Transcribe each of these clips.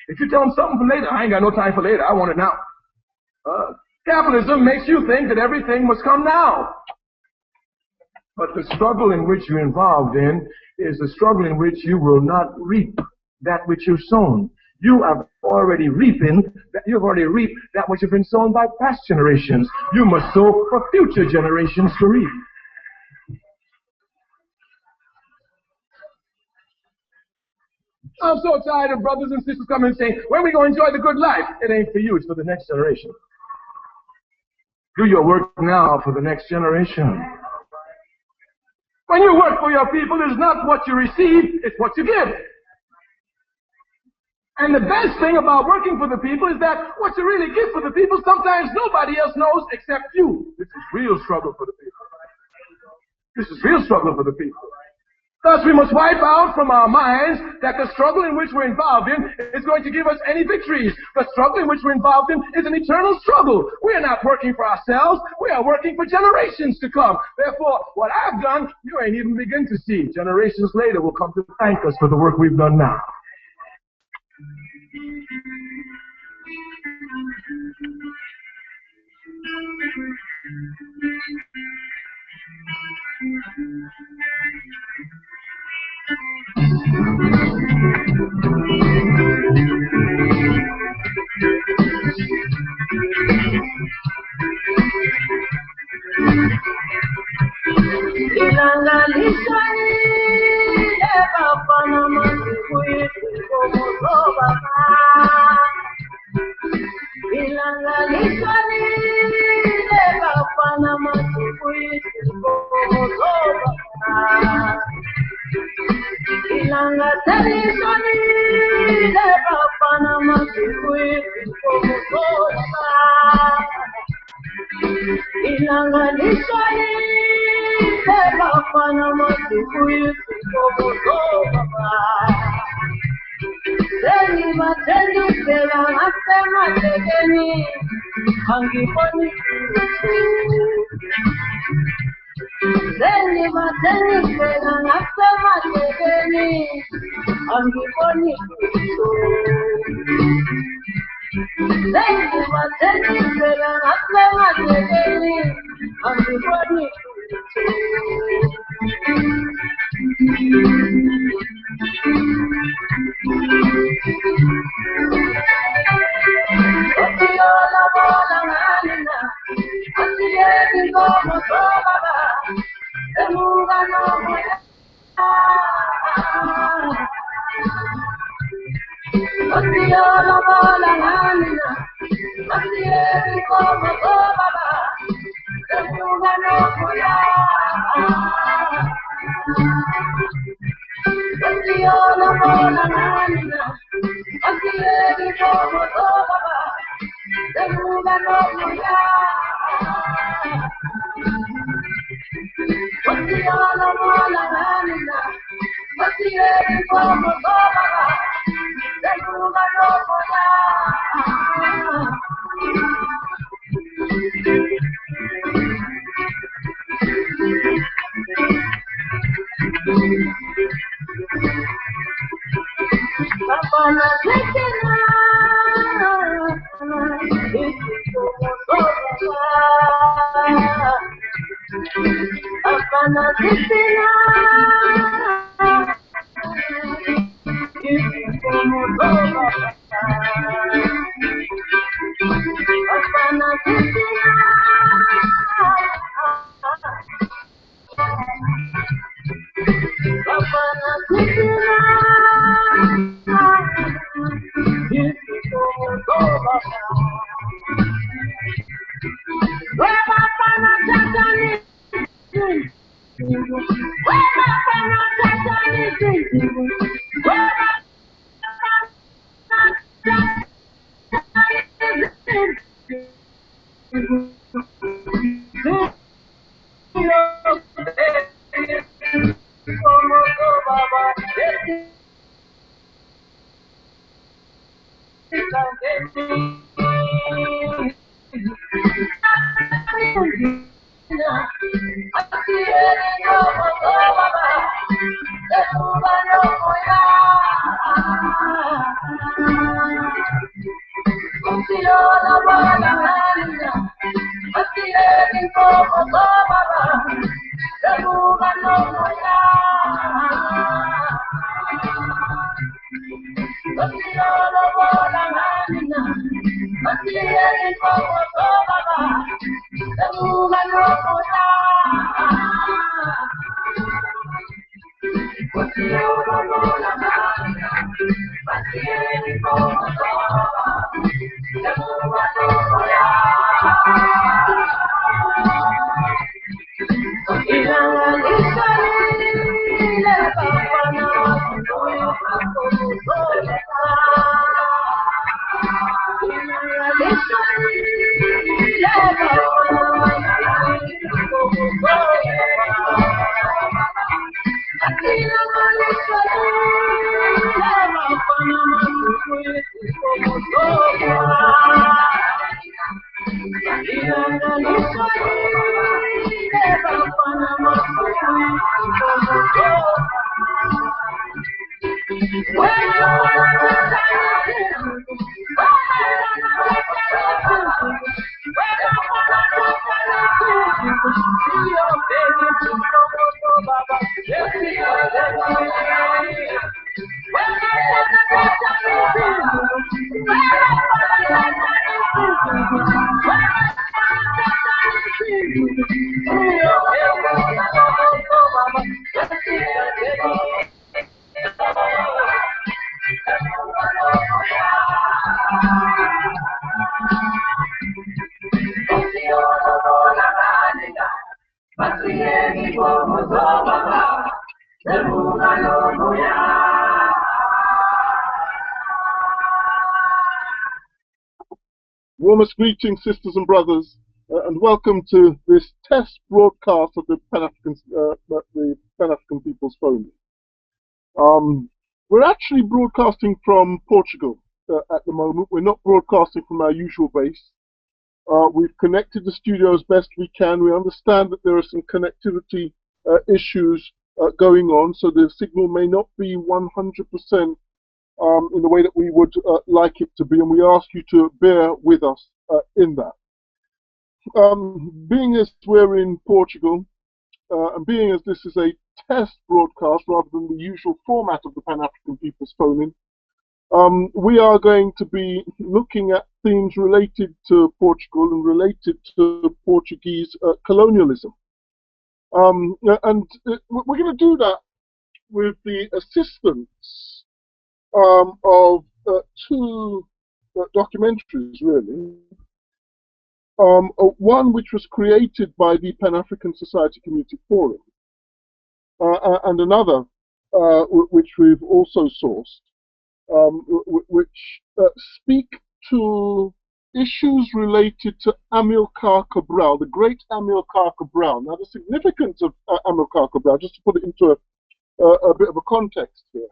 If you tell them something for later, I ain't got no time for later. I want it now. Capitalism makes you think that everything must come now. But the struggle in which you're involved in is a struggle in which you will not reap that which you've sown. You have already reaped that which has been sown by past generations. You must sow for future generations to reap. I'm so tired of brothers and sisters coming and saying, when are we going to enjoy the good life? It ain't for you, it's for the next generation. Do your work now for the next generation. When you work for your people, it's not what you receive, it's what you give. And the best thing about working for the people is that what you really give for the people, sometimes nobody else knows except you. This is real struggle for the people. This is real struggle for the people. Thus, we must wipe out from our minds that the struggle in which we're involved in is going to give us any victories. The struggle in which we're involved in is an eternal struggle. We are not working for ourselves. We are working for generations to come. Therefore, what I've done, you ain't even begin to see. Generations later will come to thank us for the work we've done now. Warmest greetings, sisters and brothers, and welcome to this test broadcast of the Pan-African People's Forum. We're actually broadcasting from Portugal at the moment. We're not broadcasting from our usual base. We've connected the studio as best we can. We understand that there are some connectivity issues going on, so the signal may not be 100% in the way that we would like it to be, and we ask you to bear with us in that. Being as we're in Portugal, and being as this is a test broadcast rather than the usual format of the Pan-African People's Phone-In, we are going to be looking at themes related to Portugal and related to Portuguese colonialism. And we're going to do that with the assistance of two documentaries, really. One which was created by the Pan-African Society Community Forum, and another which we've also sourced, which speak to issues related to Amilcar Cabral, the great Amilcar Cabral. Now, the significance of Amilcar Cabral, just to put it into a bit of a context here,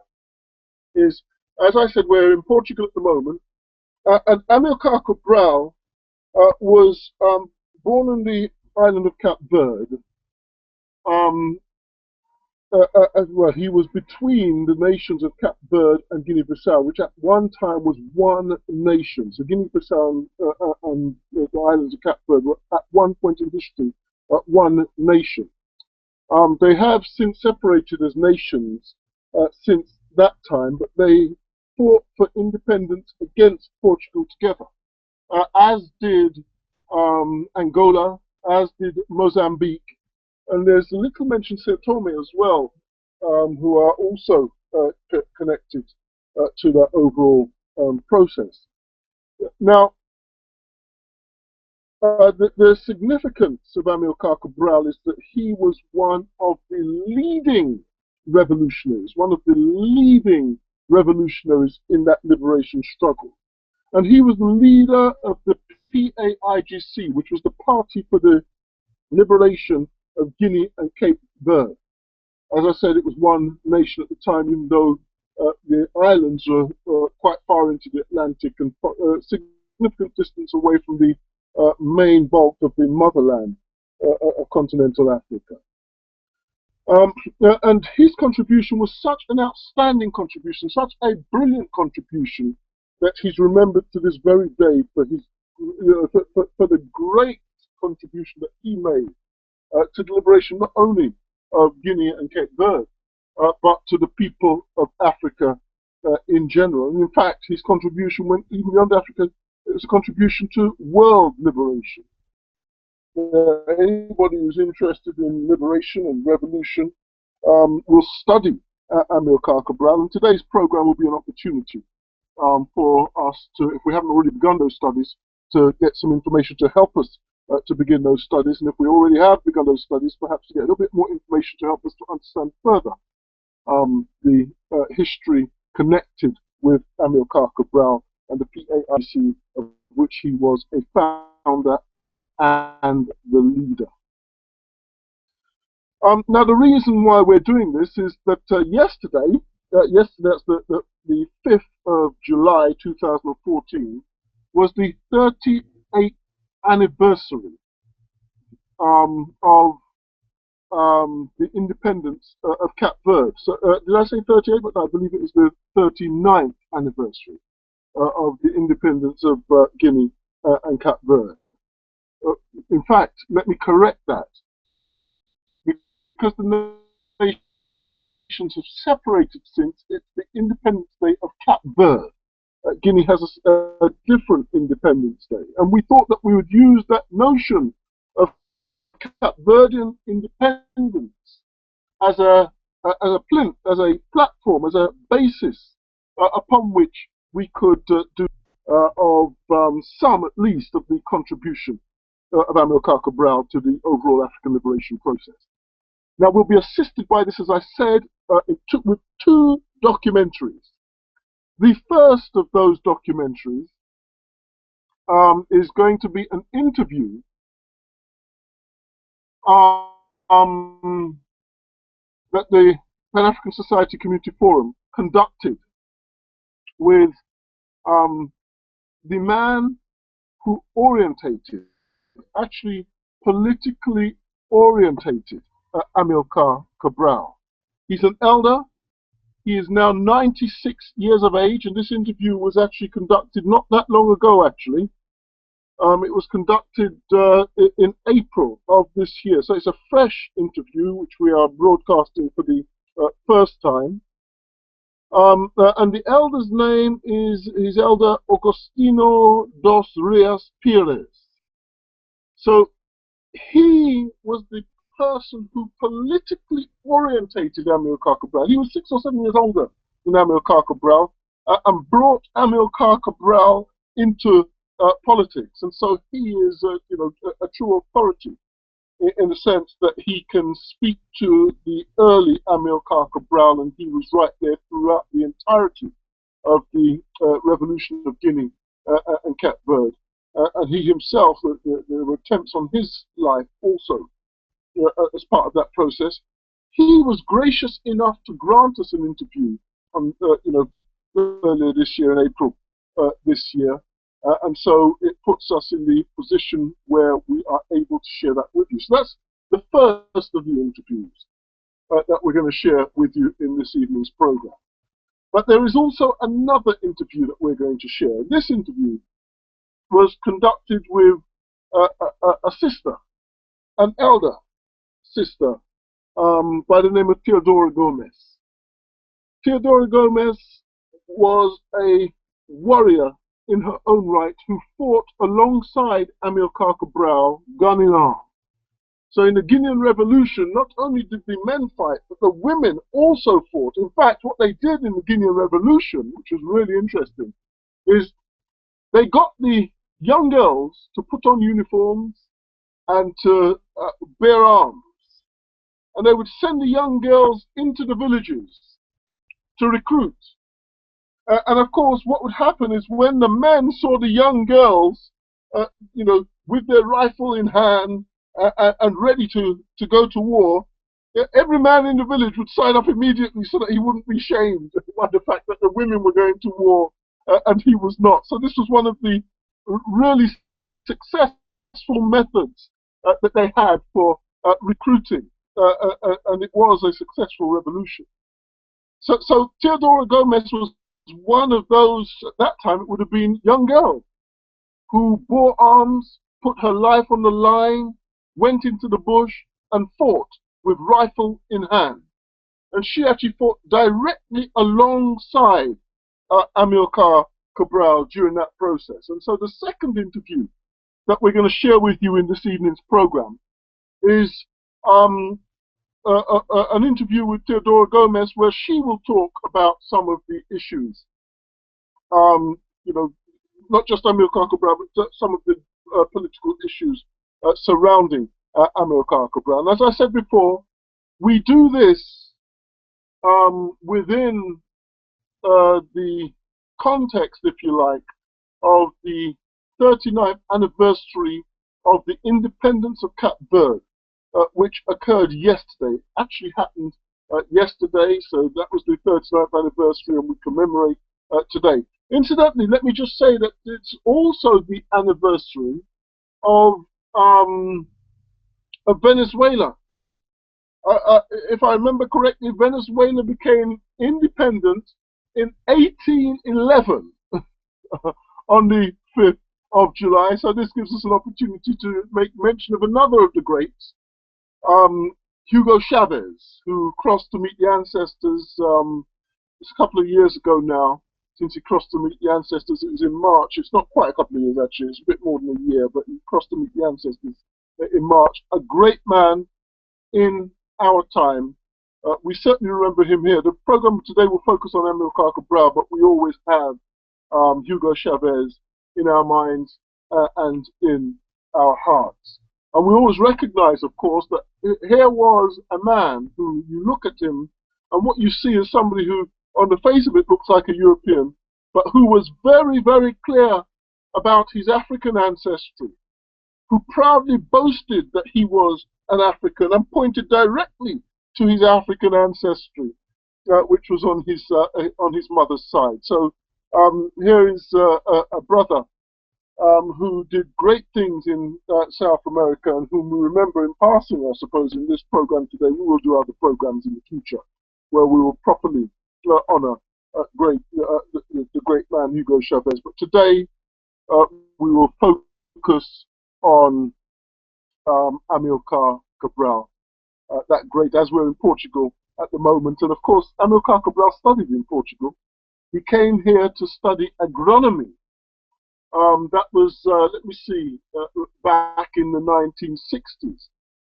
is, as I said, we're in Portugal at the moment, and Amilcar Cabral was born on the island of Cape Verde. Well, he was between the nations of Cape Verde and Guinea-Bissau, which at one time was one nation. So Guinea-Bissau and the islands of Cape Verde were at one point in history one nation. They have since separated as nations since that time, but they fought for independence against Portugal together, as did Angola, as did Mozambique. And there's a little mention São Tomé as well, who are also connected to that overall process. Now, the significance of Amilcar Cabral is that he was one of the leading revolutionaries, in that liberation struggle. And he was the leader of the PAIGC, which was the Party for the Liberation of Guinea and Cape Verde. As I said, it was one nation at the time, even though the islands were quite far into the Atlantic and significant distance away from the main bulk of the motherland of continental Africa. And his contribution was such an outstanding contribution, such a brilliant contribution, that he's remembered to this very day for his, for the great contribution that he made to the liberation not only of Guinea and Cape Verde, but to the people of Africa in general. And in fact, his contribution went even beyond Africa. It was a contribution to world liberation. Anybody who's interested in liberation and revolution will study Amilcar Cabral, and today's program will be an opportunity for us to, if we haven't already begun those studies, to get some information to help us to begin those studies, and if we already have begun those studies, perhaps to get a little bit more information to help us to understand further the history connected with Amilcar Cabral and the PAIC, of which he was a founder and the leader. Now, the reason why we're doing this is that yesterday, that's the 5th of July 2014, was the 38th anniversary of the independence of Cape Verde. So, did I say 38? But no, I believe it was the 39th anniversary of the independence of Guinea and Cape Verde. In fact, let me correct that. Because the nations have separated since, it's the Independence Day of Cape Verde. Guinea has a different Independence Day. And we thought that we would use that notion of Cape Verdean independence as a plinth, as a platform, as a basis upon which we could do of some, at least, of the contribution of Amilcar Cabral to the overall African liberation process. Now, we'll be assisted by this, as I said, with two documentaries. The first of those documentaries is going to be an interview that the Pan-African Society Community Forum conducted with the man who orientated, actually politically orientated, Amilcar Cabral. He's an elder. He is now 96 years of age, and this interview was actually conducted not that long ago, actually. It was conducted in April of this year, so it's a fresh interview which we are broadcasting for the first time. And the elder's name is Elder Agostinho dos Reis Pires. So he was the person who politically orientated Amilcar Cabral. He was 6 or 7 years older than Amilcar Cabral and brought Amilcar Cabral into politics. And so he is a true authority in the sense that he can speak to the early Amilcar Cabral, and he was right there throughout the entirety of the revolution of Guinea and Cape Verde. And he himself, there were attempts on his life also as part of that process. He was gracious enough to grant us an interview on, earlier this year, in April this year. And so it puts us in the position where we are able to share that with you. So that's the first of the interviews that we're going to share with you in this evening's program. But there is also another interview that we're going to share. This interview was conducted with a sister, an elder sister, by the name of Theodora Gomez. Theodora Gomez was a warrior in her own right who fought alongside Amilcar Cabral, gun in arm. So in the Guinean Revolution, not only did the men fight, but the women also fought. In fact, what they did in the Guinean Revolution, which was really interesting, is they got the young girls to put on uniforms and to bear arms. And they would send the young girls into the villages to recruit. And of course, what would happen is when the men saw the young girls, with their rifle in hand and ready to go to war, every man in the village would sign up immediately so that he wouldn't be shamed by the fact that the women were going to war and he was not. So this was one of the really successful methods that they had for recruiting and it was a successful revolution. So Teodora Gomez was one of those, at that time it would have been, young girls who bore arms, put her life on the line, went into the bush and fought with rifle in hand. And she actually fought directly alongside Amilcar Cabral during that process. And so the second interview that we're going to share with you in this evening's program is an interview with Teodora Gomez, where she will talk about some of the issues, you know, not just Amilcar Cabral, but some of the political issues surrounding Amilcar Cabral. And as I said before, we do this within the context, if you like, of the 39th anniversary of the independence of Cape Verde, which occurred yesterday. It actually happened yesterday, so that was the 39th anniversary, and we commemorate today. Incidentally, let me just say that it's also the anniversary of Venezuela. If I remember correctly, Venezuela became independent in 1811 on the 5th of July. So this gives us an opportunity to make mention of another of the greats, Hugo Chavez, who crossed to meet the ancestors. It's a couple of years ago now since he crossed to meet the ancestors. It was in March. It's not quite a couple of years, actually. It's a bit more than a year, but he crossed to meet the ancestors in March. A great man in our time. We certainly remember him here. The program today will focus on Amilcar Cabral, but we always have Hugo Chavez in our minds and in our hearts. And we always recognize, of course, that here was a man who, you look at him, and what you see is somebody who, on the face of it, looks like a European, but who was very, very clear about his African ancestry, who proudly boasted that he was an African and pointed directly to his African ancestry, which was on his mother's side. So here is a brother who did great things in South America, and whom we remember in passing, I suppose, in this program today. We will do other programs in the future where we will properly honor the great man Hugo Chavez. But today we will focus on Amilcar Cabral, that great, as we're in Portugal at the moment. And of course, Amilcar Cabral studied in Portugal. He came here to study agronomy. That was, let me see, back in the 1960s.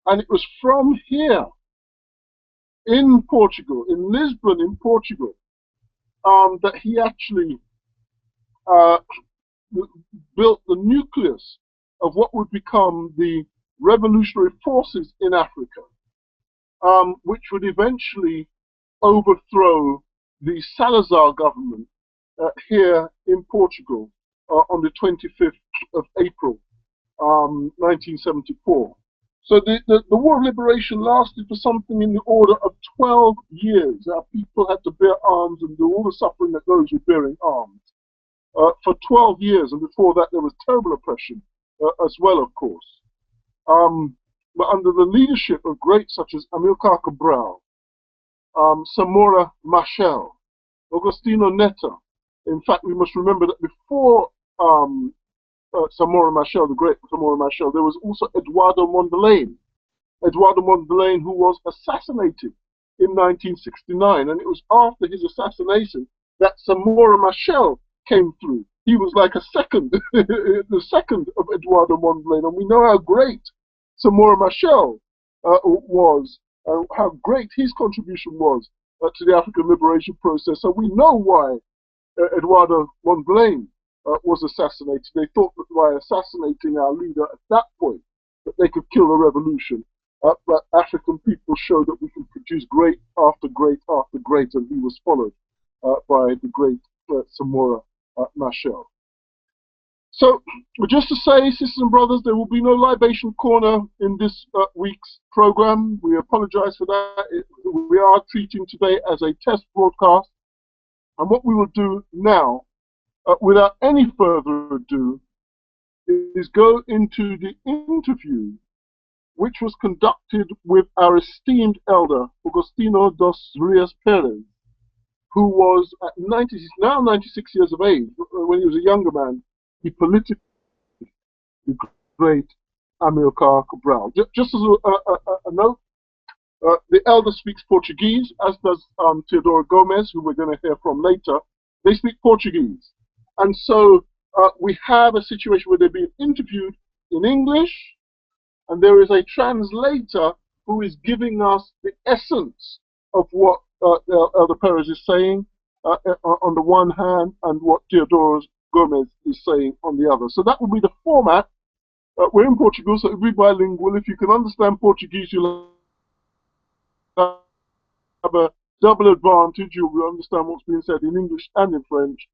And it was from here, in Portugal, in Lisbon, in Portugal, that he actually built the nucleus of what would become the revolutionary forces in Africa, which would eventually overthrow the Salazar government here in Portugal on the 25th of April, 1974. So the War of Liberation lasted for something in the order of 12 years. Our people had to bear arms and do all the suffering that goes with bearing arms for 12 years. And before that, there was terrible oppression as well, of course. But under the leadership of greats such as Amilcar Cabral, Samora Machel, Agostinho Neto. In fact, we must remember that before Samora Machel, the great Samora Machel, there was also Eduardo Mondlane. Eduardo Mondlane, who was assassinated in 1969, and it was after his assassination that Samora Machel came through. He was like a second, the second of Eduardo Mondlane, and we know how great Samora Machel was, how great his contribution was to the African liberation process. So we know why Eduardo Mondlane was assassinated. They thought that by assassinating our leader at that point that they could kill the revolution. But African people showed that we can produce great after great after great, and he was followed by the great Samora Machel. So, just to say, sisters and brothers, there will be no libation corner in this week's program. We apologize for that. We are treating today as a test broadcast. And what we will do now, without any further ado, is go into the interview which was conducted with our esteemed elder, Agustino dos Rios Perez, who was at 90, he's now 96 years of age. When he was a younger man, he politically the great Amilcar Cabral. Just as a note, the elder speaks Portuguese, as does Teodoro Gomez, who we're going to hear from later. They speak Portuguese. And so we have a situation where they're being interviewed in English, and there is a translator who is giving us the essence of what Elder Perez is saying on the one hand, and what Teodoro Gomez is saying on the other. So that will be the format. We're in Portugal, so it'll be bilingual. If you can understand Portuguese, you'll have a double advantage. You'll understand what's being said in English and in French.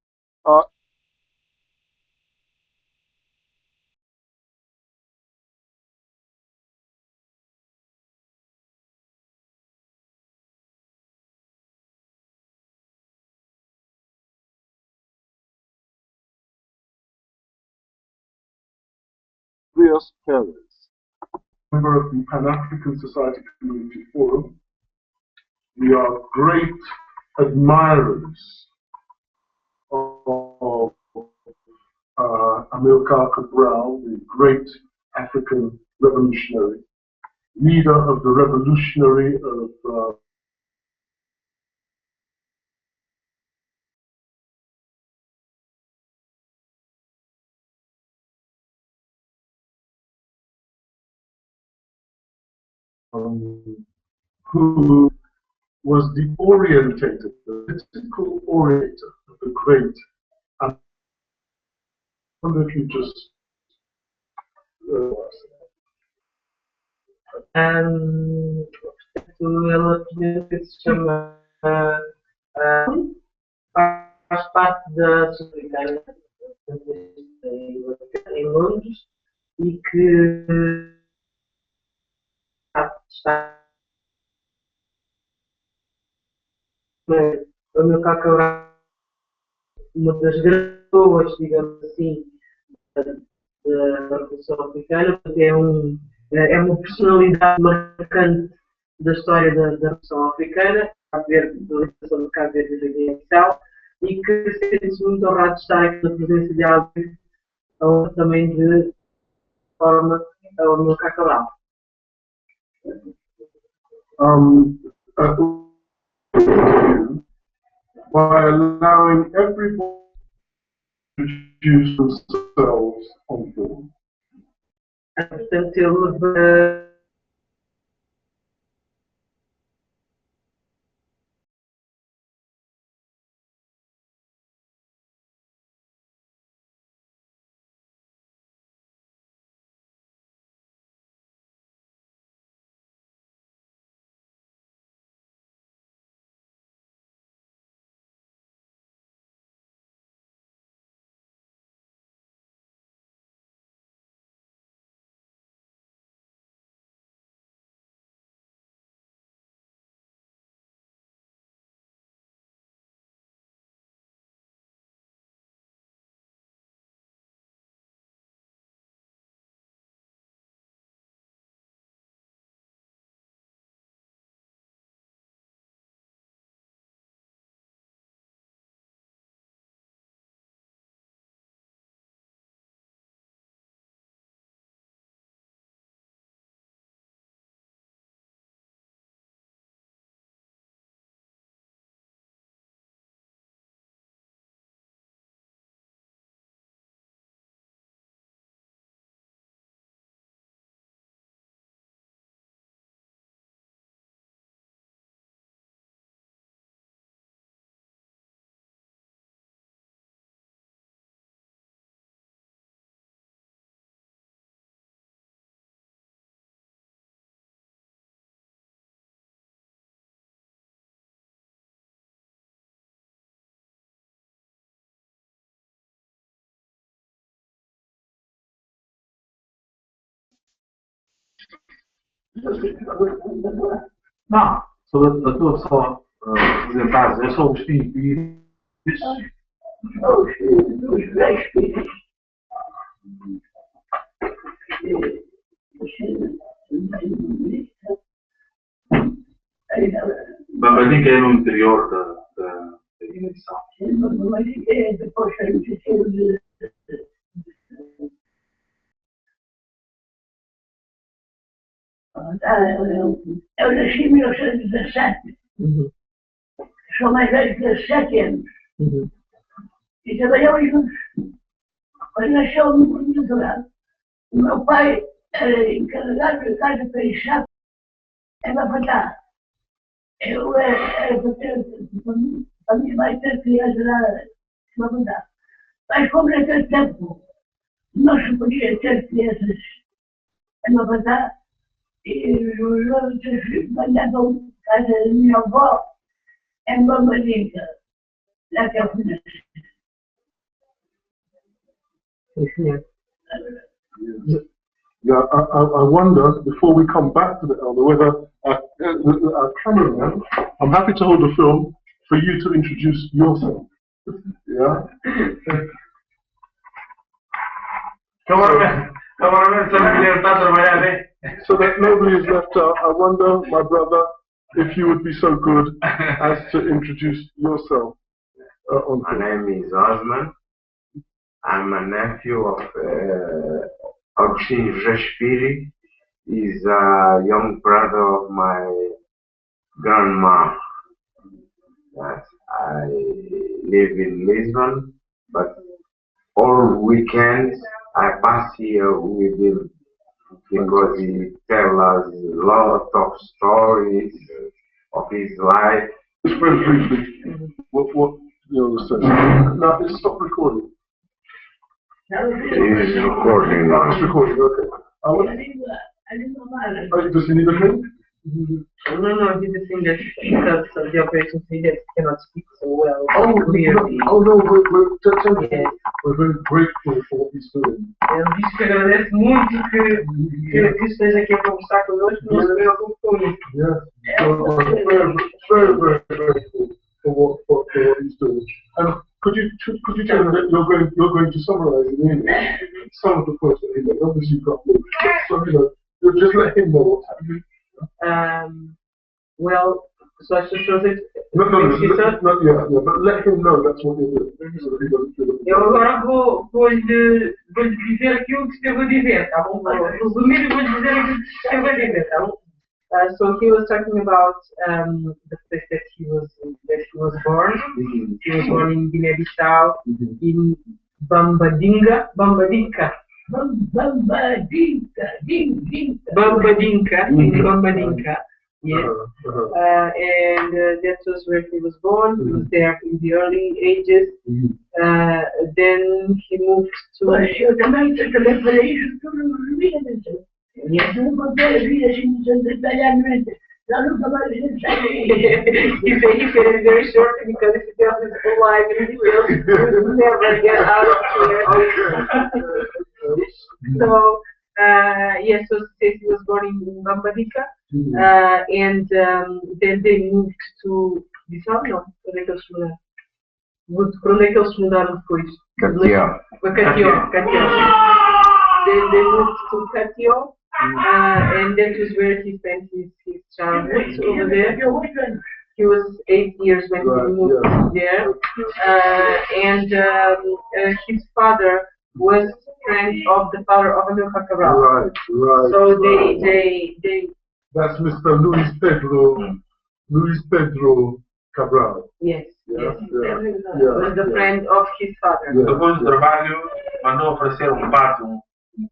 Rios Perez. Member of the Pan-African Society Community Forum. We are great admirers of Amilcar Cabral, the great African revolutionary, leader of the revolutionary of who was the orientator, the political orientator of the great. I wonder if you just ela se chama faz parte da Sul-Americana em Londres e que está o meu Cabral, uma das grandes pessoas, digamos assim, da Revolução Africana, porque é uma personalidade marcante da história da Revolução Africana, da libertação de Cabo Verde e da Guiné-Bissau, e que sente-se muito honrado de estar aqui na presença de alguém também de forma ao meu Cabral. By allowing everybody to introduce themselves on board. Portanto, ele Não, eu estou só apresentar, eu sou o Agostinho Pires. Os velhos Pires. ali que é no interior da dimensão. Depois foi de eu nasci em 1917. Sou mais velho que 17 anos. E trabalhamos juntos. Quando nasceu no mundo natural. O meu pai era encarregado da casa para enxar em Mafatá. Eu era para ter, a minha mãe ter criança lá em Mafatá. Mas como naquele tempo não se podia ter crianças em Mafatá, e os outros mandavam casa da minha avó em Bambalinha, lá que eu fui nascer. Yeah, I wonder, before we come back to the elder, whether our cameraman, I'm happy to hold the film for you to introduce yourself. Yeah? So that nobody is left out, I wonder, my brother, if you would be so good as to introduce yourself. My name is Osman. I'm a nephew of Augustin Jaspiri. He's a young brother of my grandma. Yes, I live in Lisbon, but all weekends I pass here with him because he tells us a lot of stories of his life. Just very briefly, what you know, now stop recording. He's recording now. It's recording, okay. Does he need a drink? No, he's the thing that because of the operation theater cannot speak so well. Oh, Clearly. no, we're very grateful for what he's doing. Ele disse que agradece muito que esteja aqui a conversar connosco, não se preocupe com isso. Yeah, so I'm very grateful for what he's doing. And could you tell him that you're going to summarize in English some of the points that he made? Obviously you've got more, so you know, just let him know what's happening. Well, so I should translate. No, but let him know that's what you're doing. So that he doesn't feel it. Eu agora vou-lhe dizer aquilo que esteve a dizer, tá bom? Vou resumir e vou-lhe dizer aquilo que esteve a dizer, tá bom? So he was talking about the place that he was born. He was born in Guinea-Bissau, in Bambadinka, yes. And that was where he was born. He was there in the early ages. Then he moved to. Yes. He said it very short because if he tells his whole life in details, he would never get out of here. So, yes, so he was born in Bambadica, and then they moved to Bissau, não? Onde é que eles mudaram? Para onde é que eles mudaram depois? Catió. Then they moved to Catió, and that was where he spent his childhood over there. He was 8 years when he moved there, and his father was friend of the father of Amilcar Cabral. Right. So they. That's Mr. Luis Pedro Cabral. Yes. Yeah. Was the friend of his father. Yeah. Depois do trabalho, mandou oferecer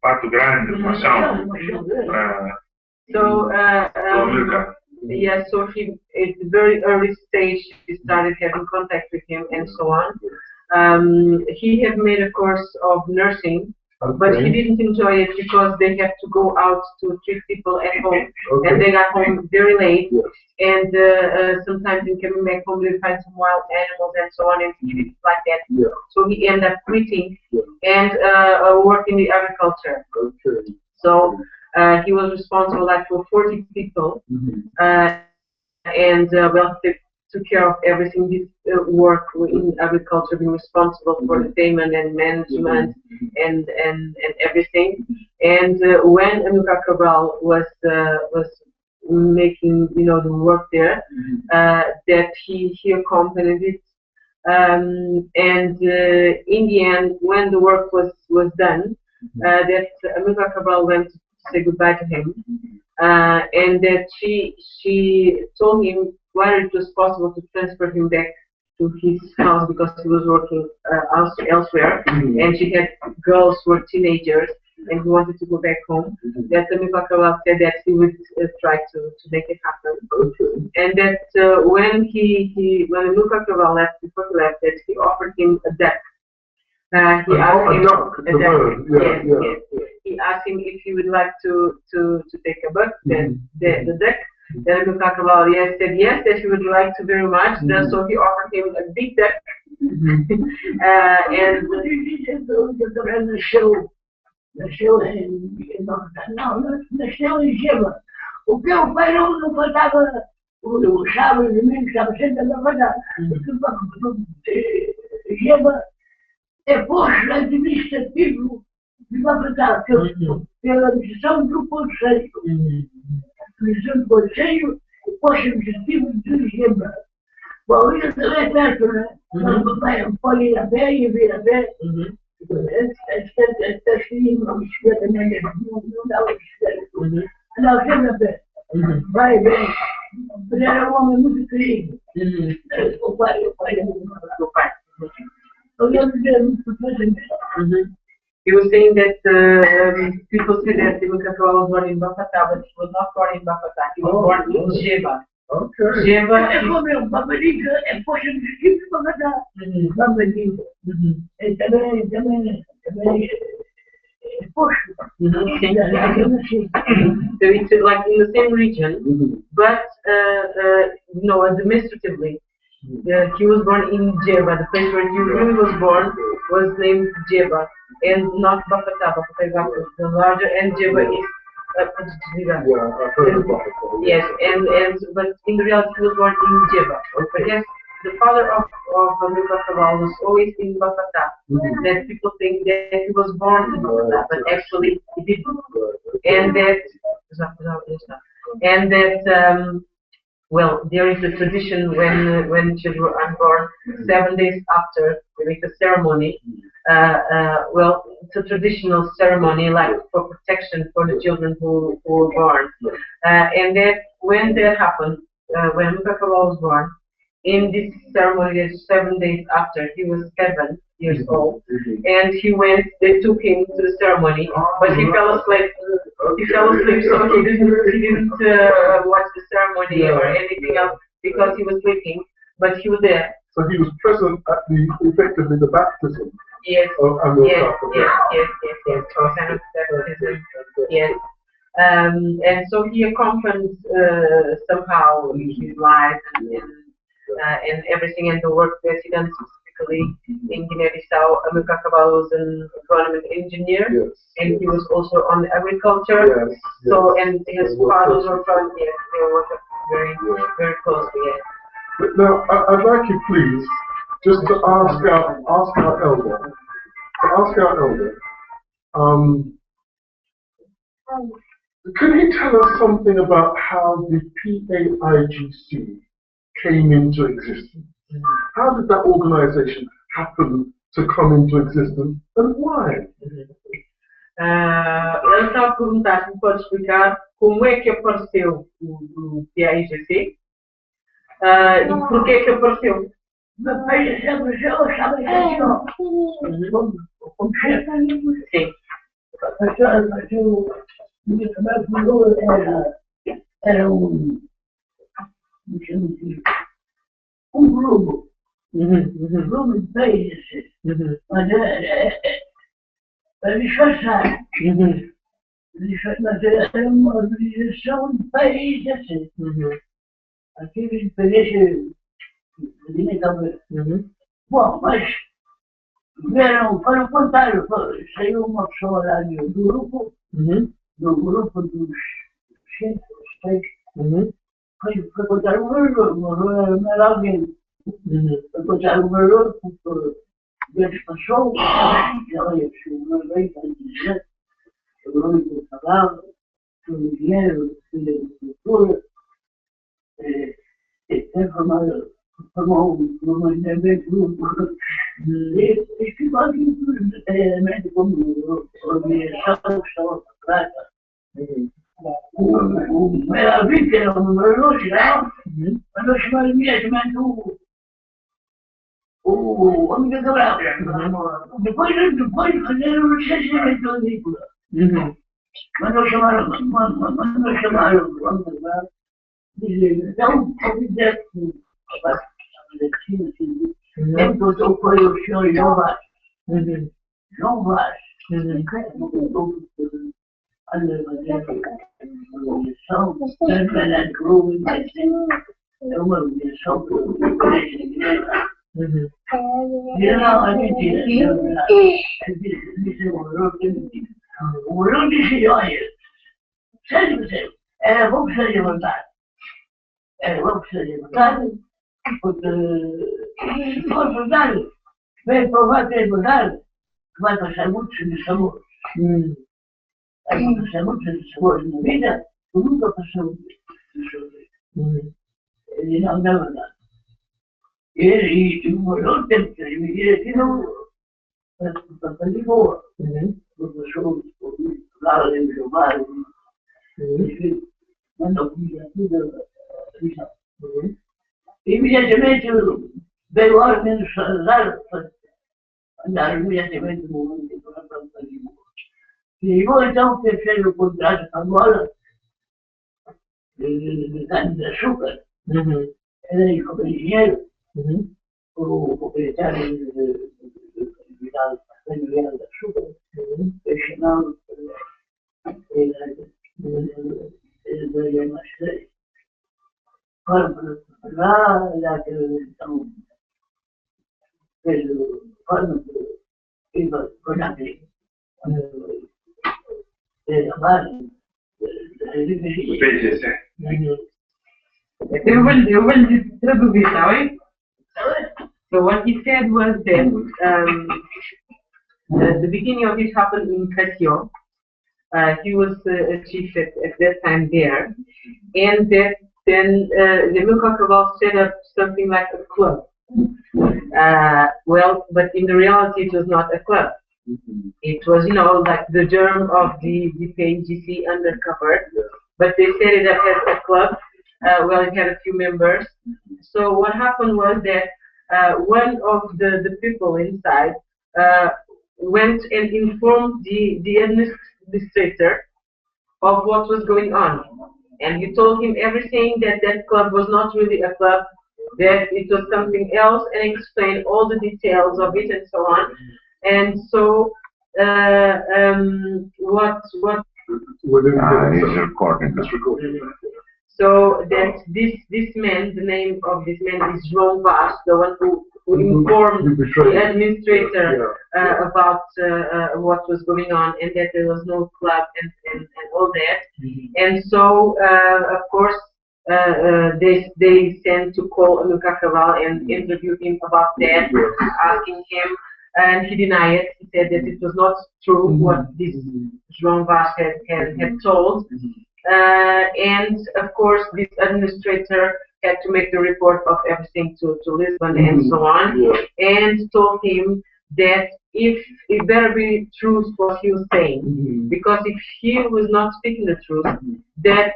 pato grande, uma chão, para So, Amilcar. yeah, so he, at the very early stage, he started having contact with him and so on. He had made a course of nursing, but he didn't enjoy it because they had to go out to treat people at home, and they got home very late, and sometimes in coming back home they find some wild animals and so on, and he didn't like that. So he ended up quitting and worked in the agriculture. So he was responsible like for 40 people, and well, they took care of everything. This work in agriculture, being responsible for the payment and management and everything. And when Amilcar Cabral was making, the work there, that he accompanied it. And in the end, when the work was done, that Amilcar Cabral went to say goodbye to him, and that she told him whether it was possible to transfer him back to his house because he was working elsewhere, and she had girls who were teenagers and he wanted to go back home. That Amilcar Cabral said that he would try to make it happen, and that when Amilcar Cabral left, before he left, that he offered him a duck. He asked him He asked him if he would like to take a buck, the duck. Then Amilcar Cabral said yes, that he would like to very much. So he offered him a big duck. And nasceu em Gema. O meu pai não faltava o sábado e domingo, estava sempre a trabalhar. Gema é posto administrativo de Bafatá, pela administração do Conselho. Administração do Conselho, o posto administrativo de Gema. Bom, isso também é perto, né? Pode ir a pé e vir a pé. Até que uma bicicleta não dá uma bicicleta. Não, sempre a pé. Vai e vem. Ele era um homem muito querido. O pai é muito pai. He was saying that people say that Amilcar Cabral was born in Bafatá, but he was not born in Bafatá. He was born in Gema. Okay. Gema é como o Babarica é posto de equipe para matar. Babarica. Também é posto. So it's like in the same region, but administratively. He was born in Jeba. The place where he really was born was named Jeba, and not Bafatá. Bafatá is the larger, and Jeba is yes, but in reality he was born in Jeba. But yes, the father of Amilcar Cabral was always in Bafatá. That people think that he was born in Bafatá, but actually he didn't. And that well, there is a tradition when children are born, 7 days after they make a ceremony. Well, it's a traditional ceremony, like for protection for the children who were born. And that when that happened, when Amilcar Cabral was born, in this ceremony, 7 days after, he was 7 years old, and they took him to the ceremony, but he fell asleep. He fell asleep, so he didn't watch the ceremony or anything else because he was sleeping, but he was there. So he was present at effectively the baptism. Yes. Of Amilcar. Yes. Kind of baptism. Yes. And so he accompanied somehow his life and everything, and the work that he done specifically in Guinea-Bissau. Amilcar Cabral was an agronomic engineer, and he was also on agriculture. So, and his fathers were from, they worked very, very closely. Yes. Now, I'd like you, please, just to ask our elder. Can you tell us something about how the PAIGC came into existence? How did that organization happen to come into existence, and why? Ele está a perguntar se me pode explicar como é que apareceu o PAIGC e porquê que apareceu. Meu pai sempre já achava que era como chefe. Sim. Era um grupo. Grupo de países. Mas para disfarçar. Mas era uma organização de países. Aqui de independência. Bom, mas vieram para o contrário. Saiu uma pessoa lá do grupo dos cientistas. Foi contar o valor, não era alguém. Foi contar o valor, porque Deus passou, ela ia o valor, o valor do trabalho, o dinheiro, a cultura, chamado como independente, e ficou aqui realmente como organização prata. Era vida, era não chegava, mas não chegava imediatamente o amigo Cabral. Depois fizeram o licenciamento agrícola. Mas não chamaram, vamos levar, então, objeto, quem botou foi o senhor João Vaz. João Vaz. É uma organização que não, a gente o Bruno disse, olha, sério, vamos se levantar. Vamos se levantar, porque se for verdade, bem provar que é verdade, vai passar muitos sabores. Vai passar muitos sabores na vida, que nunca passou sabores. E não é verdade. E o Bruno tem que vir aqui para Lisboa. Professor, lá em Gilmar, mandou tudo a lição. Imediatamente veio a ordem do Salazar para andar imediatamente no mundo para Lisboa. Lisboa então fez o contrato com a bola de carne de açúcar. Era aí como engenheiro, o proprietário de de açúcar, chamado lá, então, fez o forno que foi na vida. Eu vou lhe traduzir, está bem? So what he said was that the beginning of it happened in Casio. He was a chief at that time there, and that then the Amilcar Cabral set up something like a club. Well, but in the reality, it was not a club. It was, like the germ of the PAGC undercover, but they set it up as a club. Well, it had a few members. So what happened was that one of the people inside went and informed the administrator of what was going on. And he told him everything, that club was not really a club, that it was something else, and explained all the details of it and so on. And so what it's recorded. So that this man, the name of this man is João Vaz, the one who informed the administrator about what was going on, and that there was no club and all that. And so, of course, they sent to call Amilcar Cabral and interview him about that, asking him, and he denied it. He said that it was not true what this João Vaz had told. And of course, this administrator had to make the report of everything to Lisbon and so on, and told him that if it better be truth what he was saying, because if he was not speaking the truth, that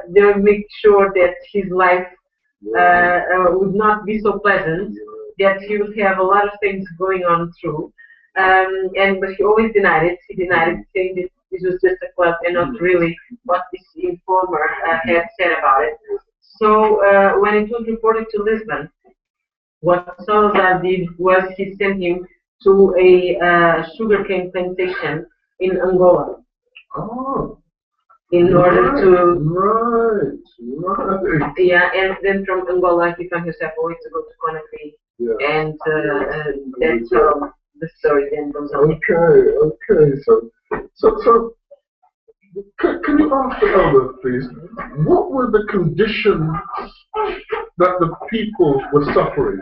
they would make sure that his life would not be so pleasant, that he would have a lot of things going on through. But he always denied it. He denied it, saying that this was just a club and not really what this informer had said about it. So when it was reported to Lisbon, what Salazar did was he sent him to a sugarcane plantation in Angola. Oh. In order to... Right. Yeah, and then from Angola he found himself always to go to Conakry. Yeah. And that's how the story then goes on. Okay. So can you ask the elder, please, what were the conditions that the people were suffering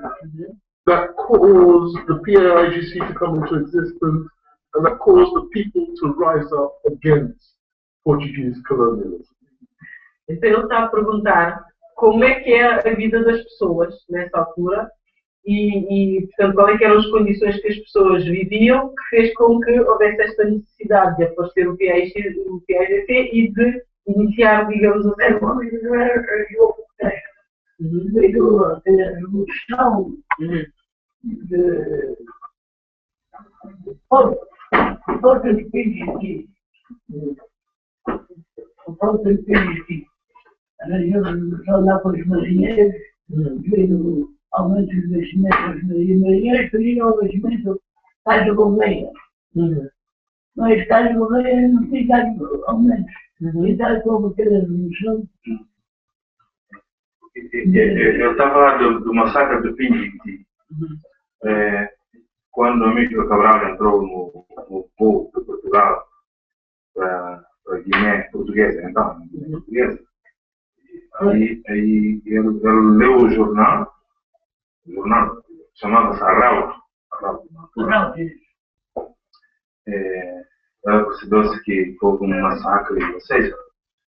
that caused the PAIGC to come into existence and that caused the people to rise up against Portuguese colonialism? Então ele está a perguntar como é que é a vida das pessoas nessa altura portanto, qual é que eram as condições que as pessoas viviam que fez com que houvesse esta necessidade de aparecer o PAIGC e de iniciar, digamos assim, devido à revolução de falta de PAPP. Falta de PAPP. Só lá para os marinheiros, veio aumento de investimento para os marinheiros, pediram investimento para a Gouveia. Mas Carlos Gouveia não tem dado aumentos. E dado como aquela revolução. Eu estava lá do massacre de Pinhiti, quando o Amilcar Cabral entrou no povo de Portugal para a Guiné portuguesa, então, Guiné portuguesa. Aí ele leu o jornal chamava-se Arrau. Percebeu-se que houve um massacre, ou seja,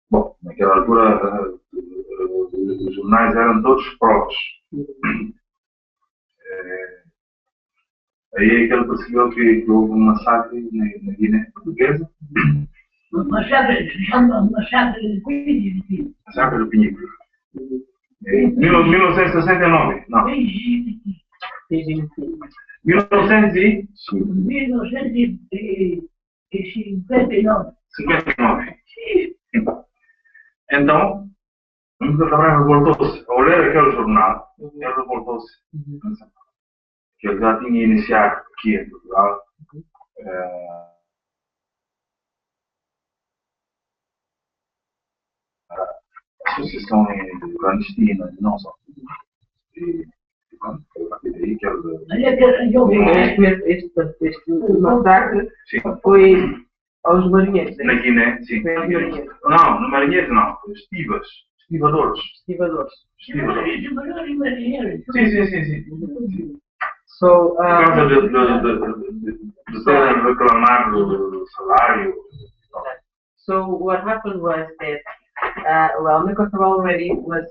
bom, naquela altura os jornais eram todos prós. Aí é que ele percebeu que houve um massacre na Guiné portuguesa. Massacre se chama massacre de Pinhiti. Massacre do Pinhiti. 1969, não. 1959. 59. Então, o Amilcar Cabral revoltou-se. Ao ler aquele jornal, ele revoltou-se. Que ele já tinha iniciado aqui em Portugal associações clandestinas, não só. E pronto, foi a partir daí que ele. Este massacre foi aos marinheiros. Na Guiné, sim. Não, no marinheiros não. Estivadores. Sim. So, Por causa de terem reclamado do salário. So what happened was that, Amilcar Cabral already was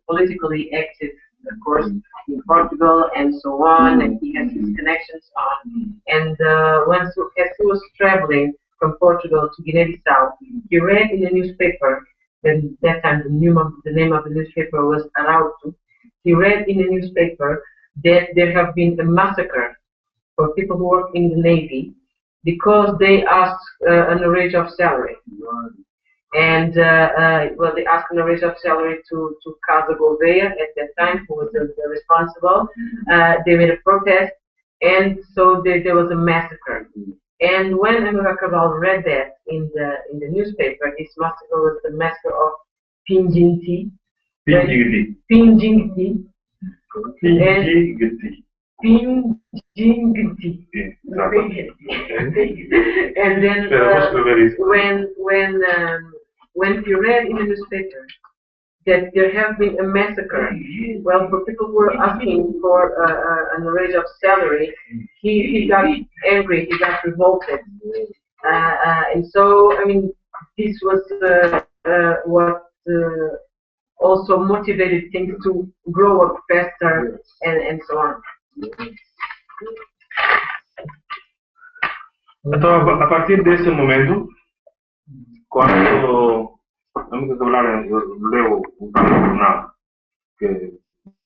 politically active, of course, in Portugal and so on, and he has his connections on. And as he was traveling from Portugal to Guinea-Bissau, he read in the newspaper, and that time the name of the newspaper was Arauto. He read in the newspaper that there have been a massacre for people who work in the Navy because they asked an raise of salary. And they asked an raise of salary to Casa Gouveia at that time, who was the responsible. They made a protest, and so there was a massacre. And when Amilcar Cabral read that in the newspaper, this massacre was the massacre of Pinjinti. And then when he read in the newspaper that there have been a massacre, well, for people who were asking for an raise of salary, he got angry, he got revolted. And so, I mean, this was what also motivated things to grow up faster and so on. Então, a partir desse momento, quando Amilcar Cabral leu o jornal, que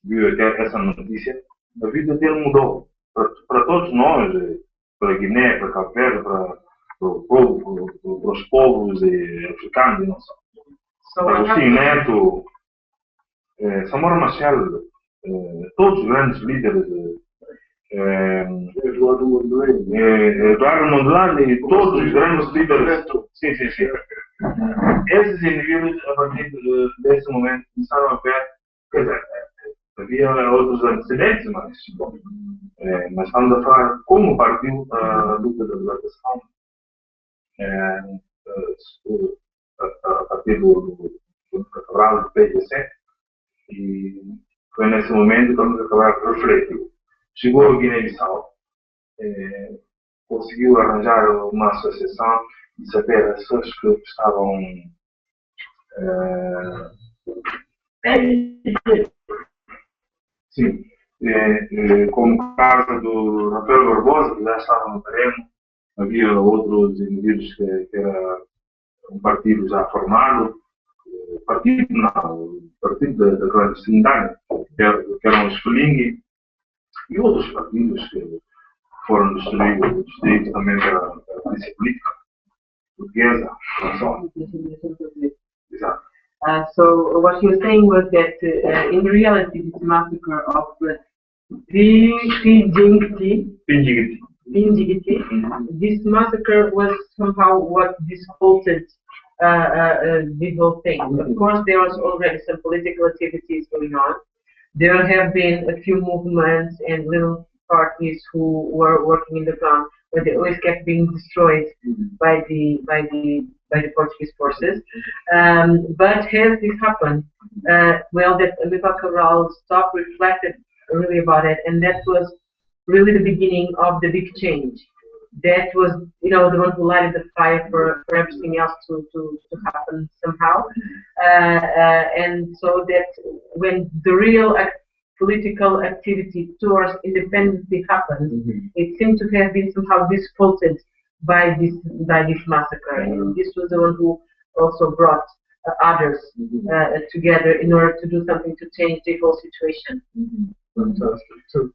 viu essa notícia, a vida dele mudou. Para todos nós, para a Guiné, para Cabo Verde, para o povo, para os povos africanos, não só. Para Agostinho Neto, Samora Machel, todos os grandes líderes, Eduardo Mondlane e todos os grandes líderes. Sim. Esses indivíduos, a partir desse momento, começaram a ver, quer dizer, havia outros antecedentes, mas estamos a falar como partiu a luta da libertação a partir do Cabral, do PAPP, e foi nesse momento que o Cabral refletiu. Chegou a Guiné-Bissau, conseguiu arranjar uma associação e saber as pessoas que estavam Sim. Como o caso do Rafael Barbosa, que já estava no terreno, havia outros indivíduos que era um partido já formado, partido da clandestinidade, que eram os Felingi, e outros partidos que foram destruídos também pela polícia política portuguesa. Exato. So what he was saying was that in reality this massacre of Pinjigiti, this massacre was somehow what distorted this whole thing. Of course, there was already some political activities going on. There have been a few movements and little parties who were working in the ground, but they always kept being destroyed by the Portuguese forces. But has this happened? Well, that Amilcar Cabral stopped, reflected really about it, and that was really the beginning of the big change. That was, the one who lighted the fire for everything else to happen somehow. And so that when the real political activity towards independence happened, it seemed to have been somehow distorted by this massacre. And this was the one who also brought others together in order to do something to change the whole situation.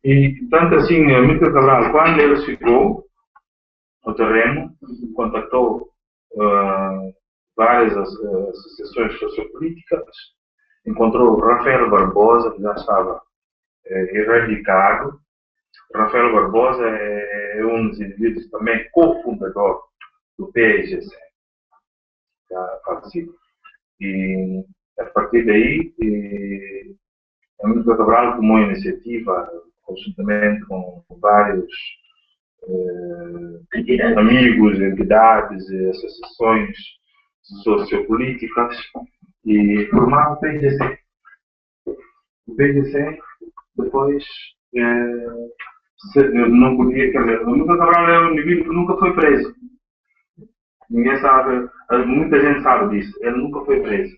E tanto assim, Amilcar Cabral, quando ele chegou no terreno, contactou várias associações sociopolíticas, encontrou Rafael Barbosa, que já estava erradicado. Rafael Barbosa é um dos indivíduos também cofundador do PAGC, já falecido. E a partir daí, Amilcar Cabral tomou a iniciativa, conjuntamente com vários amigos, entidades, associações sociopolíticas, e formaram o PAGC. O PAGC depois não podia, quer dizer, o Amilcar Cabral é um indivíduo que nunca foi preso. Ninguém sabe, muita gente sabe disso, ele nunca foi preso.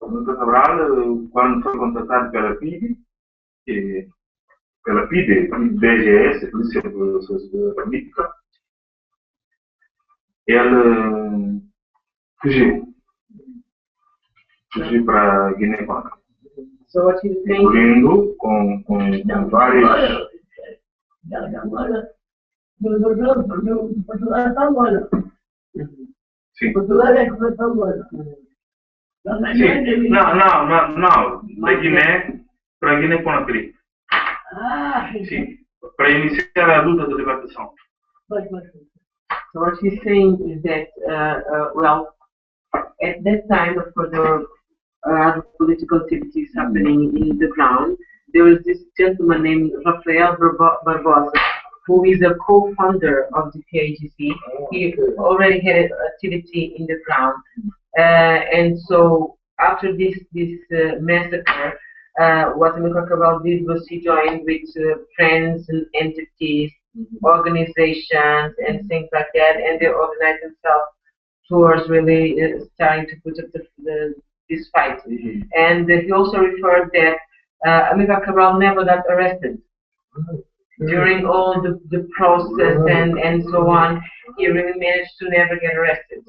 O Amilcar Cabral, quando foi contratado pela PIDE, DGS, Polícia Política, ele fugiu para Guiné-Conakry. So what he's saying, Cobrindo com vários. Sim. Sim. Não. Da Guiné para Guiné-Conakry. Sim. Para iniciar a luta de libertação. So what he's saying is that, well, at that time, of course, there were other political activities happening in the ground. There was this gentleman named Rafael Barbosa, who is a co-founder of the PAGC. He already had activity in the ground. And so after this massacre, what Amilcar Cabral did was he joined with friends and entities, organizations, and things like that, and they organized themselves towards really starting to put up this fight. And he also referred that Amilcar Cabral never got arrested. During all the process and so on, he really managed to never get arrested.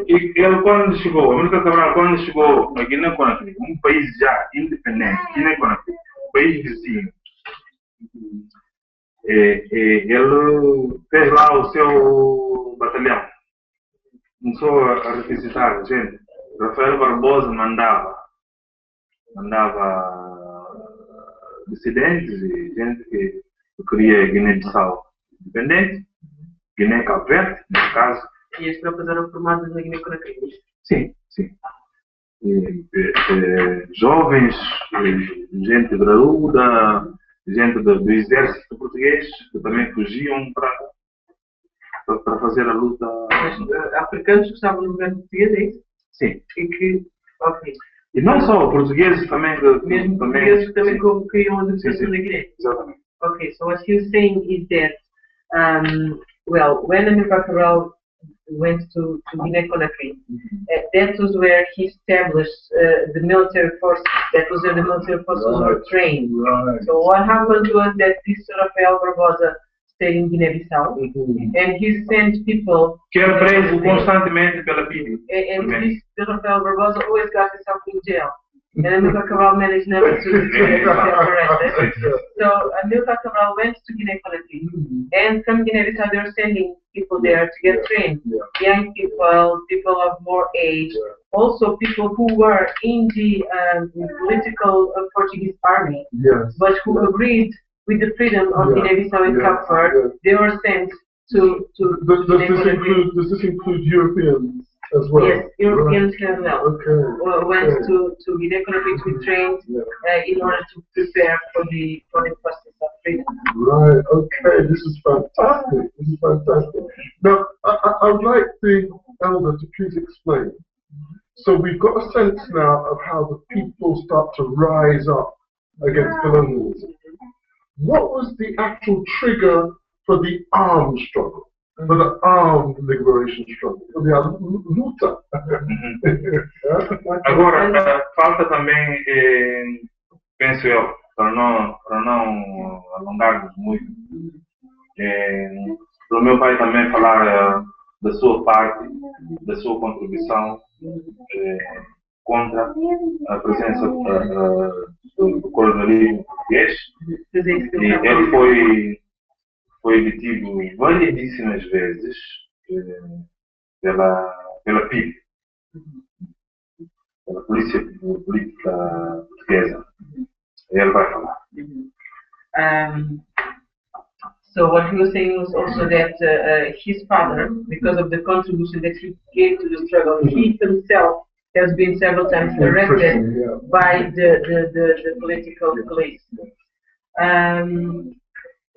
Ele quando chegou, Amilcar Cabral quando chegou a Guiné-Conakry, um país já independente, Guiné-Conakry, país vizinho, ele fez lá o seu batalhão, começou a requisitar gente. Rafael Barbosa mandava dissidentes e gente que queria Guiné-Bissau independente, Guiné-Cabo Verde, nesse caso. E as tropas eram formadas na Guiné-Conakry? Sim. Jovens, gente graúda, gente do exército português, que também fugiam para fazer a luta. Africanos que estavam no governo português, é isso? Sim. Ok. E não só portugueses também. Mesmo portugueses que também queriam a independência da Guiné. Exatamente. Okay, so what he was saying is that, well, when Amilcar Cabral went to Guinea-Conakry. That was where he established the military forces. That was where the military forces were trained. So what happened was that this Rafael Barbosa stayed in Guinea-Bissau, and he sent people. Que era preso constantemente pela PAPP. And this Rafael Barbosa always got himself in jail. And Amilcar Cabral managed never to get arrested. So Amilcar Cabral went to Guinea-Conakry, and from Guinea-Bissau they were sending people there to get trained. Young people, people of more age, also people who were in the political Portuguese army, but who agreed with the freedom of Guinea-Bissau and Cape Verde. They were sent to Guinea-Conakry. Does this include Europeans as well? Yes, Europeans as well. Went Okay. to Guinea-Conakry to be trained in order to prepare for the process of freedom. Right, okay, this is fantastic. This is fantastic. Now, I would like the elder to please explain. So we've got a sense now of how the people start to rise up against colonialism. What was the actual trigger for the armed struggle? For the armed liberation struggle? For the luta? Agora, falta também, penso eu, para não alongarmos muito, para o meu pai também falar da sua parte, da sua contribuição contra a presença do colonialismo português. E ele foi detido variedíssimas vezes pela PAPP, pela polícia política portuguesa. Ele vai falar. So what he was saying was also that his father, because of the contribution that he gave to the struggle, he himself has been several times arrested by the political police.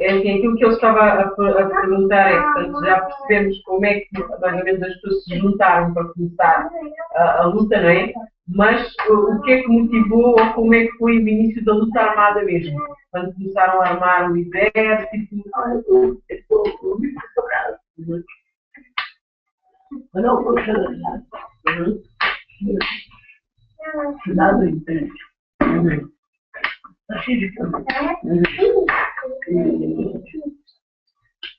Aquilo que eu estava a perguntar é, portanto, já percebemos como é que mais ou menos as pessoas se juntaram para começar a luta, não é? Mas o que é que motivou ou como é que foi o início da luta armada mesmo? Quando começaram a armar o exército? Não foi nada intenso. Está cheio de câmera.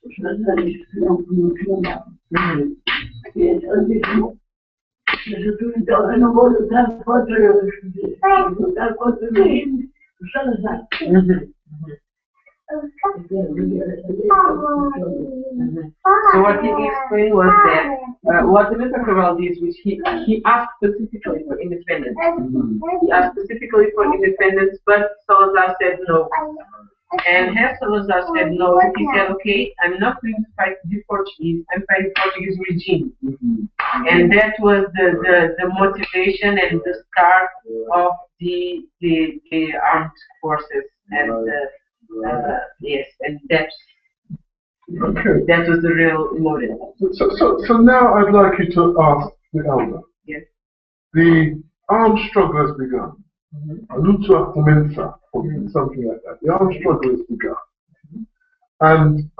Os nacionalistas não tinham nada. E ele disse, então eu não vou lutar contra o regime do Salazar. So what he explained was that what Amilcar Cabral did was he asked specifically for independence. He asked specifically for independence, but Salazar said no. And as Salazar said no, he said, okay, I'm not going to fight the Portuguese, I'm fighting the Portuguese regime. And that was the motivation and the start of the armed forces. And yes, and that was the real motive. So now I'd like you to ask the elder. Yes. The armed struggle has begun. A luta comienza, or something like that. The armed struggle has begun. And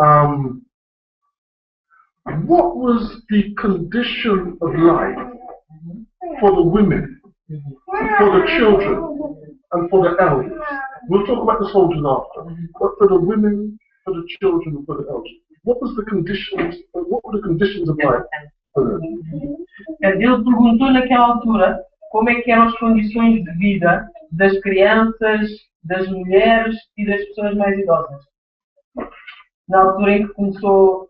what was the condition of life for the women, for the children, and for the elders? We'll talk about the soldiers after. But for the women, for the children, and for the elders, what was the conditions? What were the conditions of life for them? Ele perguntou naquela altura como é que eram as condições de vida das crianças, das mulheres e das pessoas mais idosas. Na altura em que começou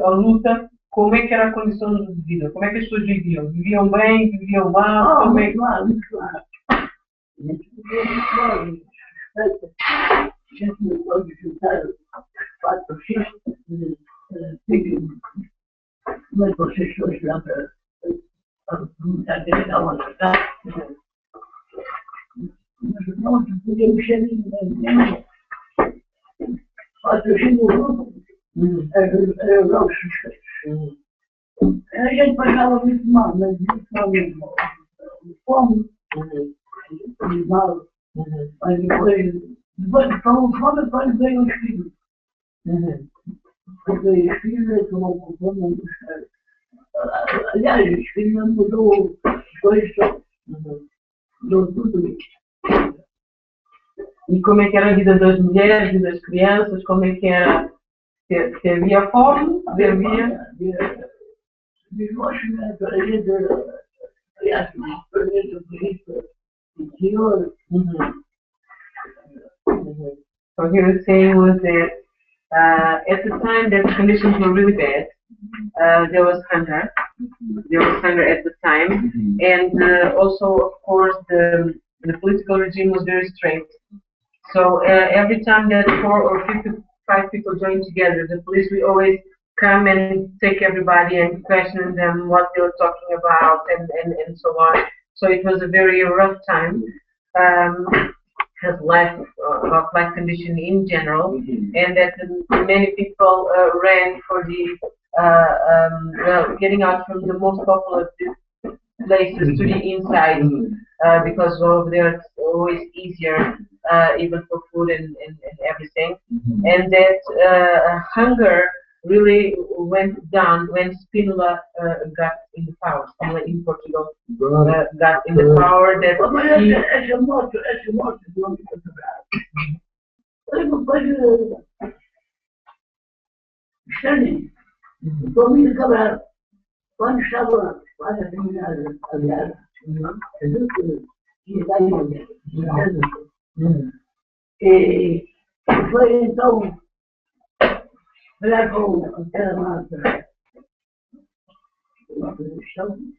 a luta, como é que era a condição de vida? Como é que as pessoas viviam? Viviam bem? Viviam mal? Como é que... Muito claro. A gente não pode juntar 4 ou 6. Mas vocês dois lá para a comunidade legal onde está. Mas nós podemos ser ninguém. 4 ou 5 grupos eram logo suspeitos. A gente passava muito mal, mas muito mal mesmo. Fome. Mal, mas depois falou fora, depois veio os filhos. Porque os filhos é que não ocupam muito os caras. aliás, ele não mudou coisa, mudou tudo isso. E como é que era a vida das mulheres e das crianças? Como é que era? Se havia fome? Se havia... So he was saying was that at the time that the conditions were really bad, there was hunger. There was hunger at the time, and also, of course, the political regime was very strict. So every time that 4 or 5 people joined together, the police will always come and take everybody and question them what they were talking about and so on. So it was a very rough time. Has life condition in general, and that many people ran for the getting out from the most popular places to the inside because over there it's always easier even for food and everything, and that hunger really went down when Spinola got in the power. Spinola in Portugal got in the power that he... Essa moto do homem que foi uma coisa estranha. O homem Cabral, quando estava lá na terminada, aliás, eu que tinha lá e foi então falar com aquela massa.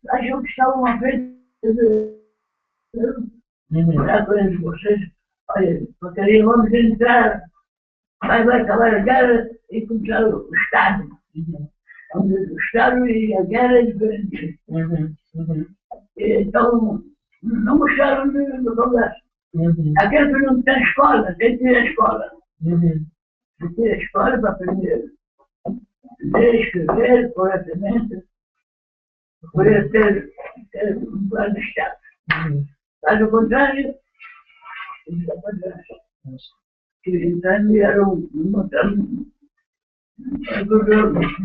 Acham que estavam à frente falar com eles, vocês, olha, porcaria, vamos entrar, vai acabar a guerra e começar o Estado. O Estado e a guerra é diferente. Então, não gostaram do Congresso. Aquele que não tem escola, tem que ir à escola. Tem que ir à escola para aprender ler, escrever, corretamente, poder ter um plano de Estado. Mas, ao contrário, eles aparecem. Que então vieram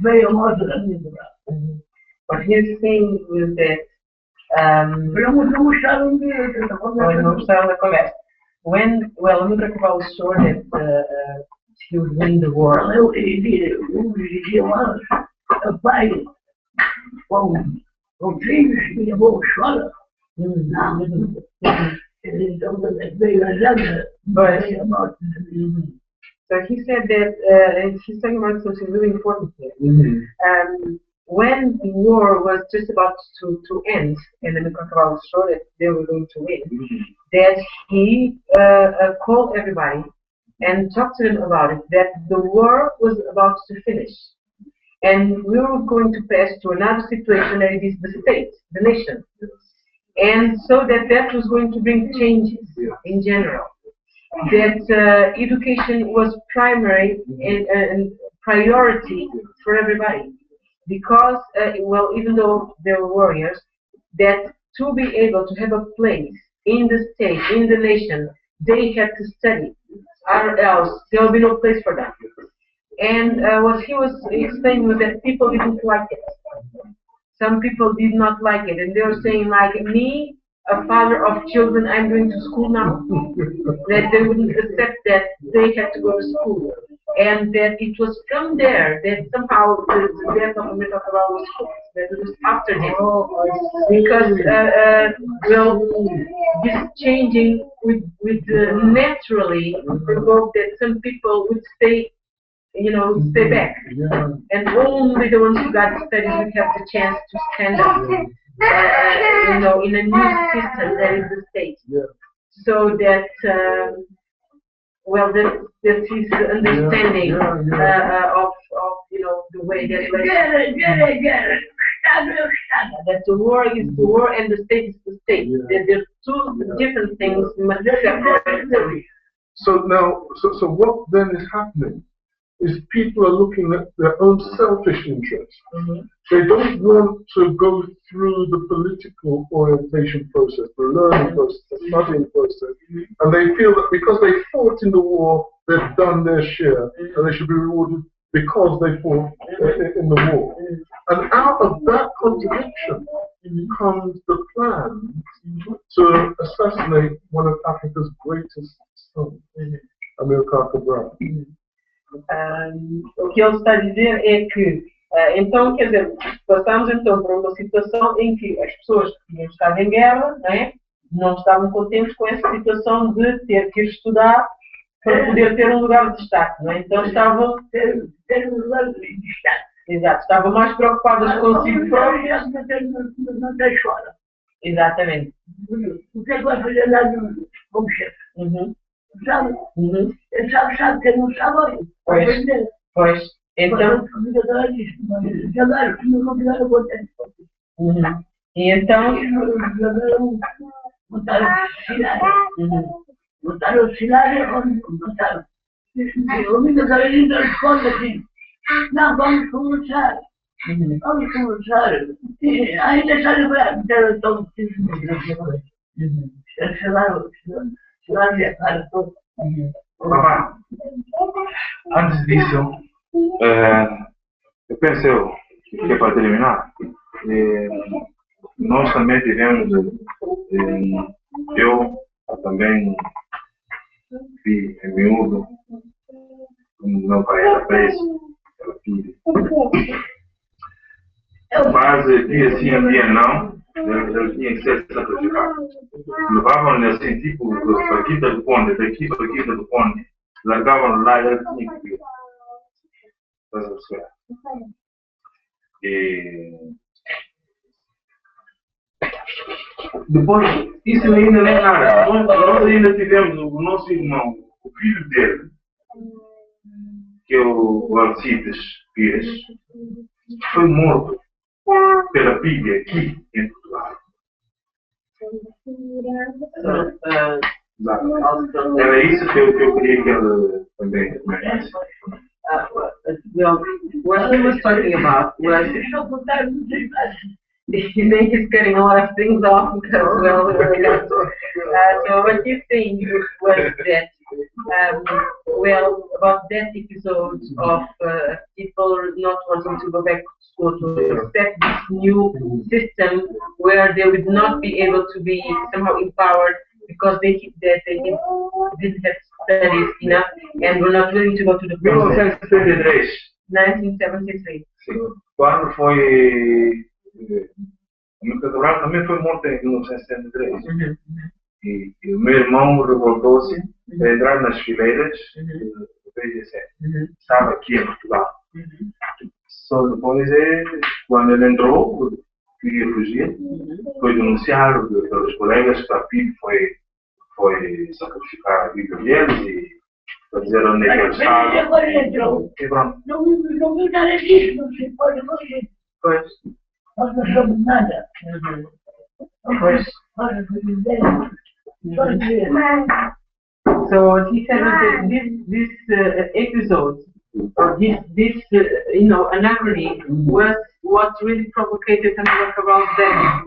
veio a morte da minha vida. What he's saying is that não gostaram da conversa. When, well, Amilcar Cabral was sure that he would win the war. Eu dizia lá, pai, com filhos, minha boa escola. Não. Então, veio a guerra, veio a morte. So he said that he's talking about something really important here. When the war was just about to end, and Amilcar Cabral was sure that they were going to win, that he called everybody and talked to them about it, that the war was about to finish. And we were going to pass to another situation, that it is the state, the nation. And so that was going to bring changes in general. That education was primary and priority for everybody. Because, well, even though they were warriors, that to be able to have a place in the state, in the nation, they had to study, or else there will be no place for them. And what he was explaining was that people didn't like it. Some people did not like it, and they were saying, like, me, a father of children, I'm going to school now. That they wouldn't accept that they had to go to school. And that it was from there that somehow the death of Amilcar Cabral was caused. That it was after him. Because, well, this changing would naturally provoke that some people would stay, stay back. And only the ones who got studies would have the chance to stand up, in a new system that is the state. So that, well, that's his understanding of the way that that the war is the war and the state is the state. That there's two different things must separate. So now, so what then is happening is people are looking at their own selfish interests. They don't want to go through the political orientation process, the learning process, the studying process, and they feel that because they fought in the war, they've done their share, and they should be rewarded because they fought in the war. And out of that contradiction comes the plan to assassinate one of Africa's greatest sons, Amilcar Cabral. O que ele está a dizer é que, então, quer dizer, passamos então por uma situação em que as pessoas que tinham estado em guerra, não estavam contentes com essa situação de ter que estudar para poder ter um lugar de destaque, Então estavam ter um lugar de destaque. Exato, estavam mais preocupadas consigo próprias. Não tem escola. Exatamente. O que é que vai fazer lá como chefe? Sabe? Ele sabe que não sabe. Pois. Então. E então. Montaram auxiliar, montaram. O menino da escola assim. Não, vamos conversar. Vamos conversar. Aí deixaram para ter todo o chegaram e a cara toda. Antes disso, eu pensei que é para terminar. Nós também tivemos, eu também vi em miúdo, meu pai era preso, pela filha. Mas dia sim, dia não, ele tinha que ser sacrificado. Levavam-lhe assim, tipo, para a quinta do ponte, daqui para a quinta do ponte, largavam lá e ele tinha que vir. E depois, isso ainda não é nada. Nós ainda tivemos o nosso irmão, o filho dele, que é o Alcides Pires, foi morto pela PAPP aqui em Portugal. Era isso que eu queria que ele também comentasse. Well, what he was talking about was you think he's getting a lot of things off because, well, so what he's saying was that, about that episode of people not wanting to go back to school to accept this new system where they would not be able to be somehow empowered because they didn't have studies enough and were not willing to go to the process. 1973. Sim. Quando foi o Cabral também foi morto em 1973. E o meu irmão revoltou-se a entrar nas fileiras do PGC. Estava aqui em Portugal. Só depois, quando ele entrou, queria fugir, foi denunciado pelos colegas que a PAPP foi sacrificar a vida deles e fazer onde é que ele estava. Agora entrou. Não vi nada disso, não se pode fazer. Pois. Nós não somos nada. Pois. So he said that this episode, or this anomaly was what really provocated Amilcar Cabral's death.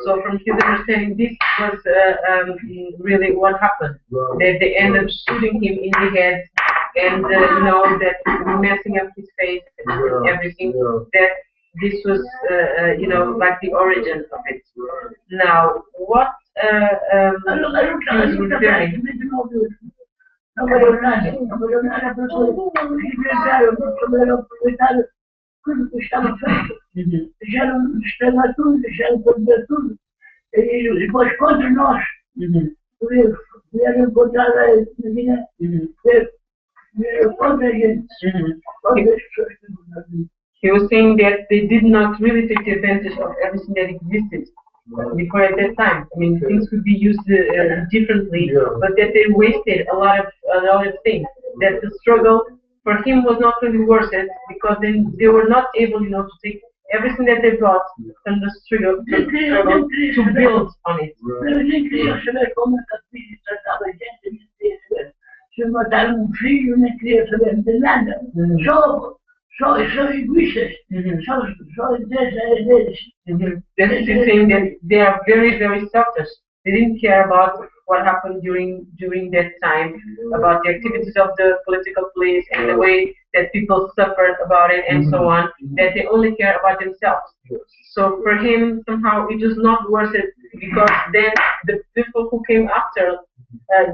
So from his understanding, this was really what happened. That they ended up shooting him in the head and that messing up his face and everything. That this was like the origin of it. Now, what he's referring. Não valeu nada porque tudo que estava feito, deixaram de estragar tudo, deixaram de perder tudo. E depois contra nós, vieram encontrar a menina, contra a gente, contra as pessoas. He was saying that they did not really take advantage of everything that existed before at that time. I mean, things could be used differently, but that they wasted a lot of things. That the struggle for him was not really worth it because then they were not able, to take everything that they brought from the struggle to build on it. Eu nem queria saber como a filha tratava a gente, nem queria saber. Se mataram um filho, nem queria saber de nada. Só egoístas. Só deles. That's the thing that they are very, very selfish. They didn't care about what happened during that time, about the activities of the political police and the way that people suffered about it and so on, that they only care about themselves. So for him, somehow it was not worth it, because then the people who came after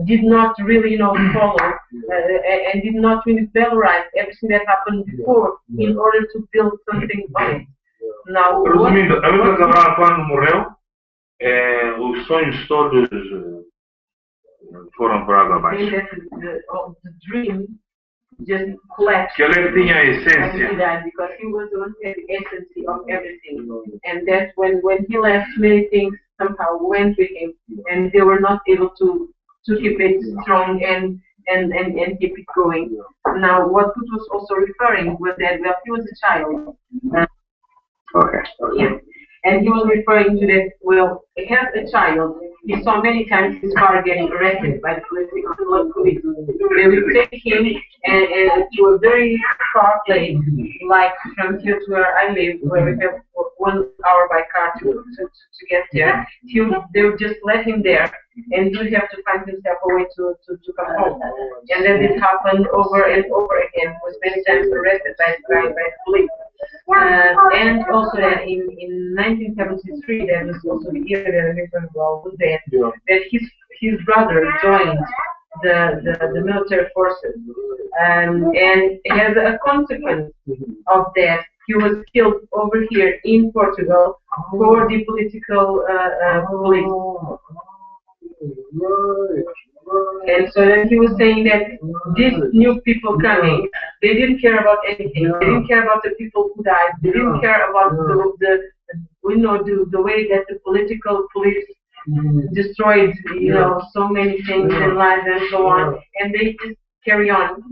did not really, follow and did not really valorize everything that happened before in order to build something on it. Now, resumindo, Amilcar Cabral quando morreu, os sonhos todos foram por água abaixo. The dream just collapsed. Que ele tinha a essência. Because he was the one who had the essence of everything, and that's when he left, many things somehow went with him, and they were not able to keep it strong and keep it going. Now, what Kut was also referring was that he was a child. Okay. Yeah. And he was referring to that, well, as a child, he saw many times his father getting arrested by the police. They would take him and to a very far place, like from here to where I live, where we have 1 hour by car to get there. They would just let him there, and he would have to find himself a way to come home. And then this happened over and over again. He was many times arrested by the police. And also that in 1973, that was also the year that Amilcar was dead, that his brother joined the military forces, and as a consequence of that, he was killed over here in Portugal for the political police. And so then he was saying that these new people coming, they didn't care about anything. They didn't care about the people who died. They didn't care about the way that the political police destroyed, so many things and lives and so on. And they just carry on,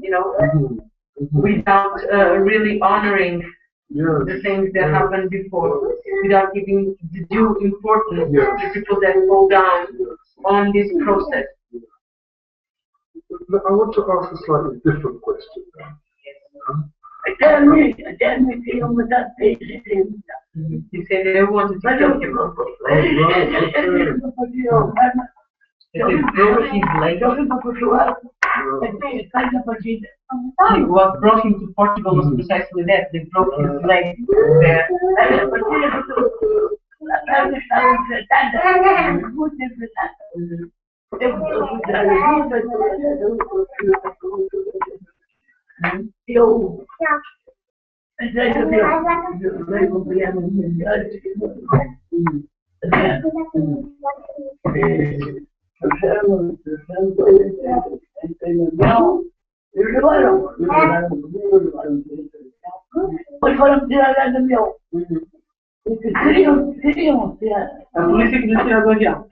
without really honoring the things that happened before, without giving the due importance to the people that fall down on this process. I want to ask a slightly different question. Tell me, with that face. He said they wanted to kill him. They broke his leg. What brought him to Portugal was precisely that. They broke his leg there. A polícia que desceu do avião.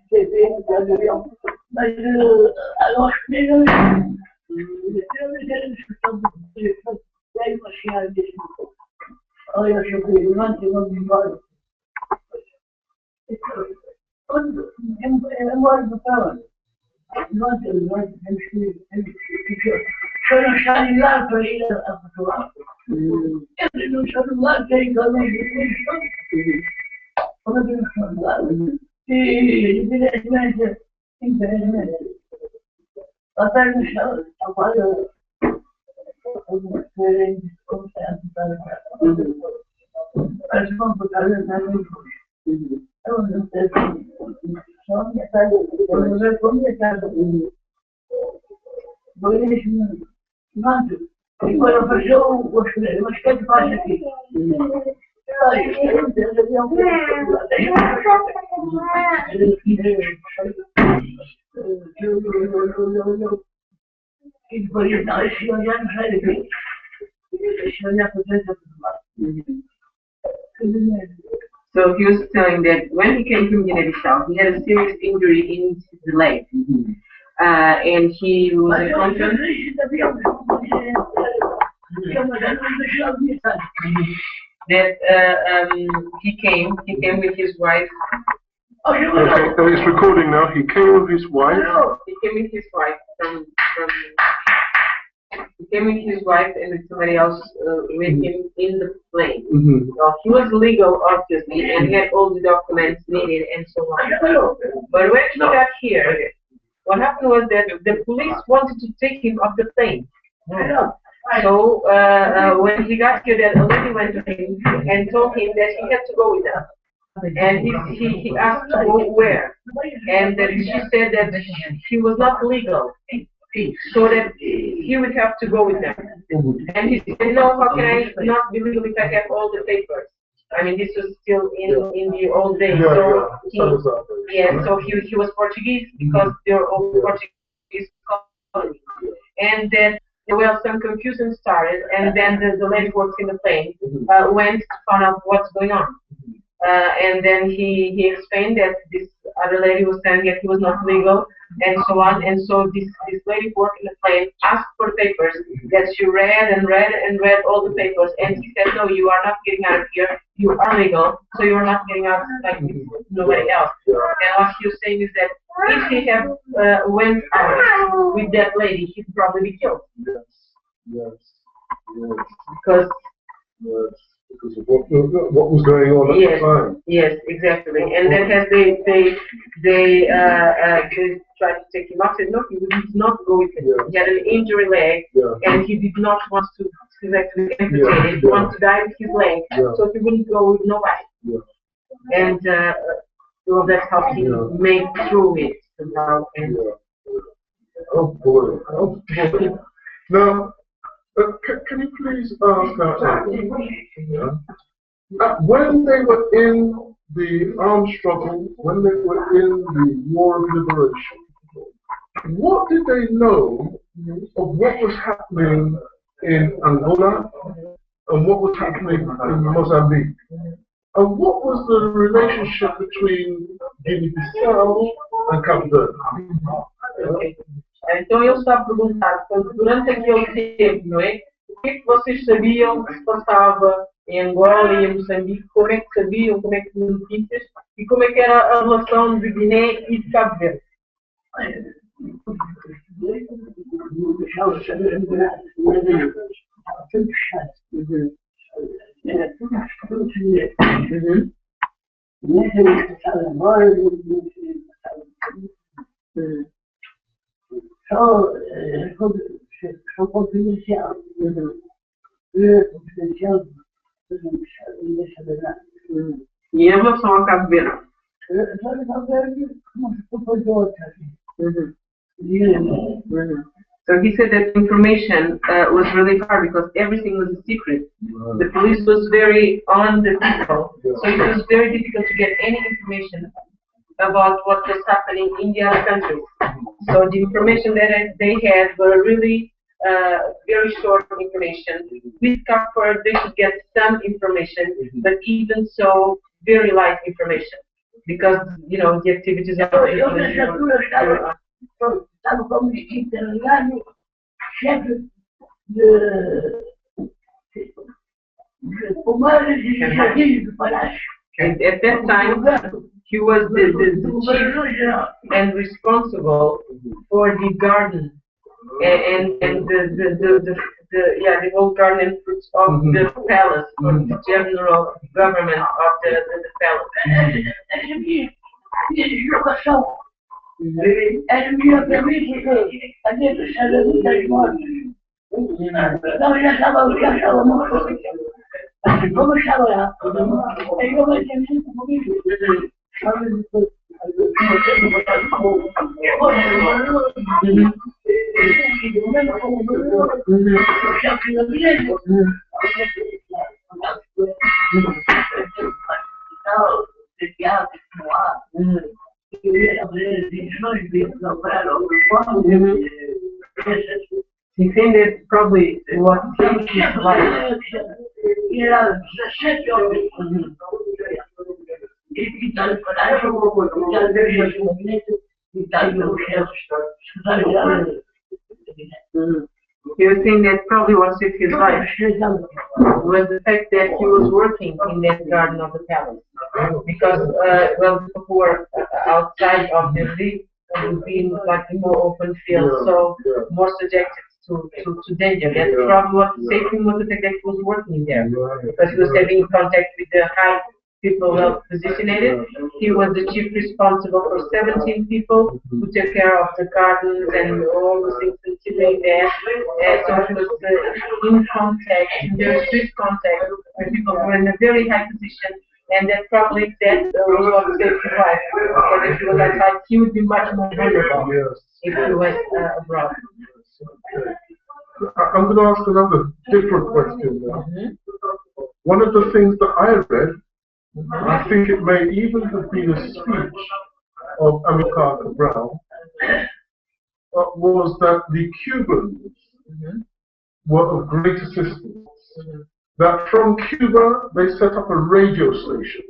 Mas eu acho que ele uma senhora disse: olha, eu cheguei, não tenho nome de embora. Eu moro no Cabral. Nós temos que. Se eu não estar lá para ir a Portugal, eu não estou lá, quero ir também. Quando eu não estou lá, e evidentemente, até no chão, trabalho. Como se mas vamos botar na minha eu não sei só minha casa, eu não sei como minha casa. Não, e quando fechou, mas que é que faz aqui? E depois não, esse senhor já não sai daqui. Esse senhor já apresenta tudo lá. So he was telling that when he came from Guinea-Bissau, he had a serious injury in his leg, and he was in contact that he came with his wife. Okay, it's recording now. He came with his wife. He came with his wife he came with his wife and with somebody else with him in the plane. So he was legal, obviously, and he had all the documents needed and so on. But when he got here, what happened was that the police wanted to take him off the plane. So when he got here, that a lady went to him and told him that he had to go with them. And he asked to go where? And she said that he was not legal, so that he would have to go with them. And he said, no, how can I not be legal if I have all the papers? I mean, this was still in the old days. So he was Portuguese because they were all Portuguese colonies. And then there was some confusion started, and then the lady who works in the plane went to find out what's going on. And then he explained that this other lady was saying that he was not legal and so on. And so this lady who worked in the plane asked for papers that she read and read and read all the papers. And he said, no, you are not getting out of here. You are legal, so you are not getting out like nobody else. And what he was saying is that if he had went out with that lady, he'd probably be killed. Yes. Because of what was going on at the time. Yes, exactly. And then as they tried to take him out, said no, he would not go with him. He had an injury leg, and he did not want to actually amputate it. He wanted to die with his leg, so he wouldn't go with nobody. And well, that's how he made through it somehow. And Oh boy. Now, can you please ask when they were in the armed struggle, when they were in the War of Liberation, what did they know of what was happening in Angola and what was happening in Mozambique? And what was the relationship between Guiné-Bissau and Cabral? Okay. Então eu estava a perguntar, durante aquele tempo, não é? O que é que vocês sabiam que se passava em Angola e em Moçambique? Como é que sabiam, como é que tinham notícias? E como é que era a relação de Guiné e de Cabo Verde? Só confidencial. Confidencial. E em relação a Cabo Verde? So he said that information was really hard because everything was a secret. The police was very on the people, so it was very difficult to get any information about what was happening in the other countries. So the information that they had were really very short information. With Copper, they should get some information, but even so, very light information. Because, you know, the activities are... Estava como interligado, chefe de comandos e jardins do palácio. And at that time, he was the chief and responsible for the garden and the whole garden fruits of the palace, for the general government of the palace. Era melhor para mim porque a gente sabe muitas mortes. Não, já estava morto. Como estava lá? Eu não tinha muito comigo. He think that probably what changed his life. He was saying that probably what saved his life was the fact that he was working in that garden of the palace. Because, well, before, outside of the city, would be like more open field, so more subjected to danger. That's probably what saved him was the fact that he was working there. Because he was having contact with the high people well positioned. He was the chief responsible for 17 people who took care of the gardens and all the things considering there. So he was in contact, in very strict contact with people who were in a very high position, and that probably that was what saved his life. Because if he was outside, he would be much more vulnerable if he went abroad. I'm going to ask another different question now. One of the things that I read, I think it may even have been a speech of Amilcar Cabral, was that the Cubans were of great assistance. That from Cuba they set up a radio station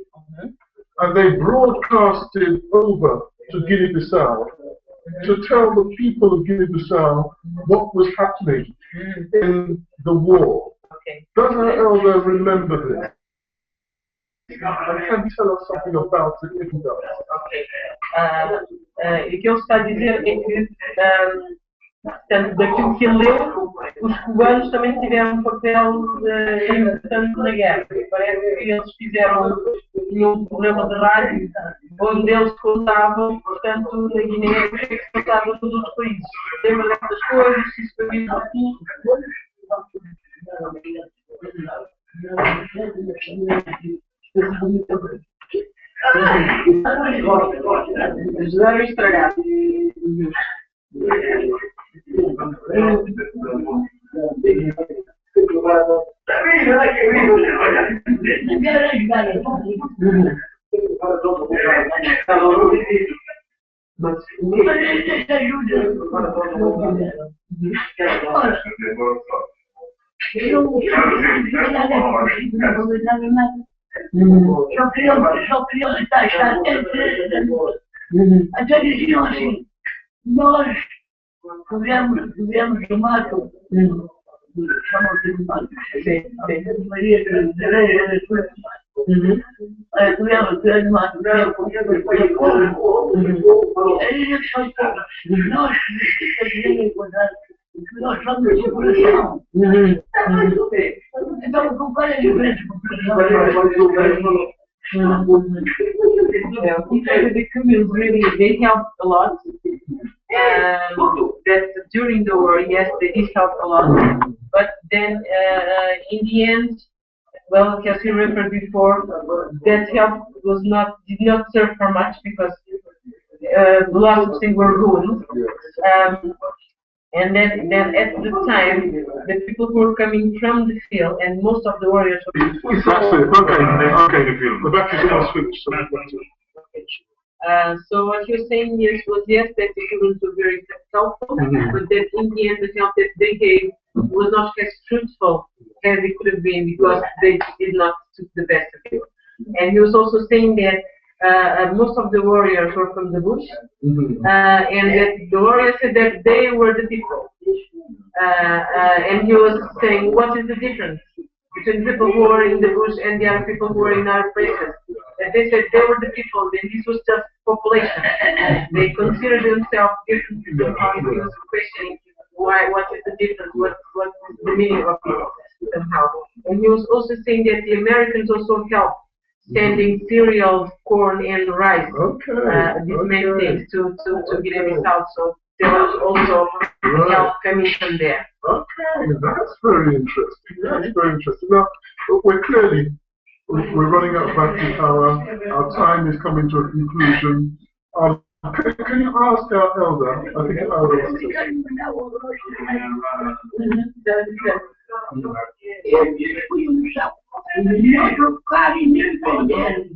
and they broadcasted over to Guinea-Bissau to tell the people of Guinea-Bissau what was happening in the war. Does our elder remember this? And can you tell us something about it if he does? E o que ele está a dizer é que, portanto, daquilo que ele leu, os cubanos também tiveram um papel importante na guerra. Parece que eles fizeram um programa de rádio onde eles contavam, portanto, na Guiné, o que se passava nos outros países. Lembra dessas coisas, se isso foi visto aqui. Ajudar a estragar. Só queriam taxar até diziam assim, nós tivemos o mato, chamam-se de mato, Maria tivemos mato, nós somos de população. Então, qual é a diferença The Cubans really, they helped a lot. That during the war, yes, they did help a lot. But then, in the end, well, as you referred before, that help did not serve for much because lots of things were ruined. And then at the time, the people who were coming from the field, and most of the warriors were... So what you're saying was yes, that the Cubans were very helpful, but that in the end the help that they gave was not as fruitful as it could have been because they did not took the best of it. And he was also saying that most of the warriors were from the bush, and that the warriors said that they were the people. And he was saying, what is the difference between people who are in the bush and the other people who are in our places? And they said they were the people, and this was just population. They considered themselves different people. He was questioning what is the difference, what is the meaning of it somehow. And he was also saying that the Americans also helped sending cereals, corn, and rice. These main things to Guinea-Bissau. So there was also help coming from there. Okay, that's very interesting. That's very interesting. Now, we're running out of battery power. Our time is coming to a conclusion. Can you ask our elder? I think our elder wants to say.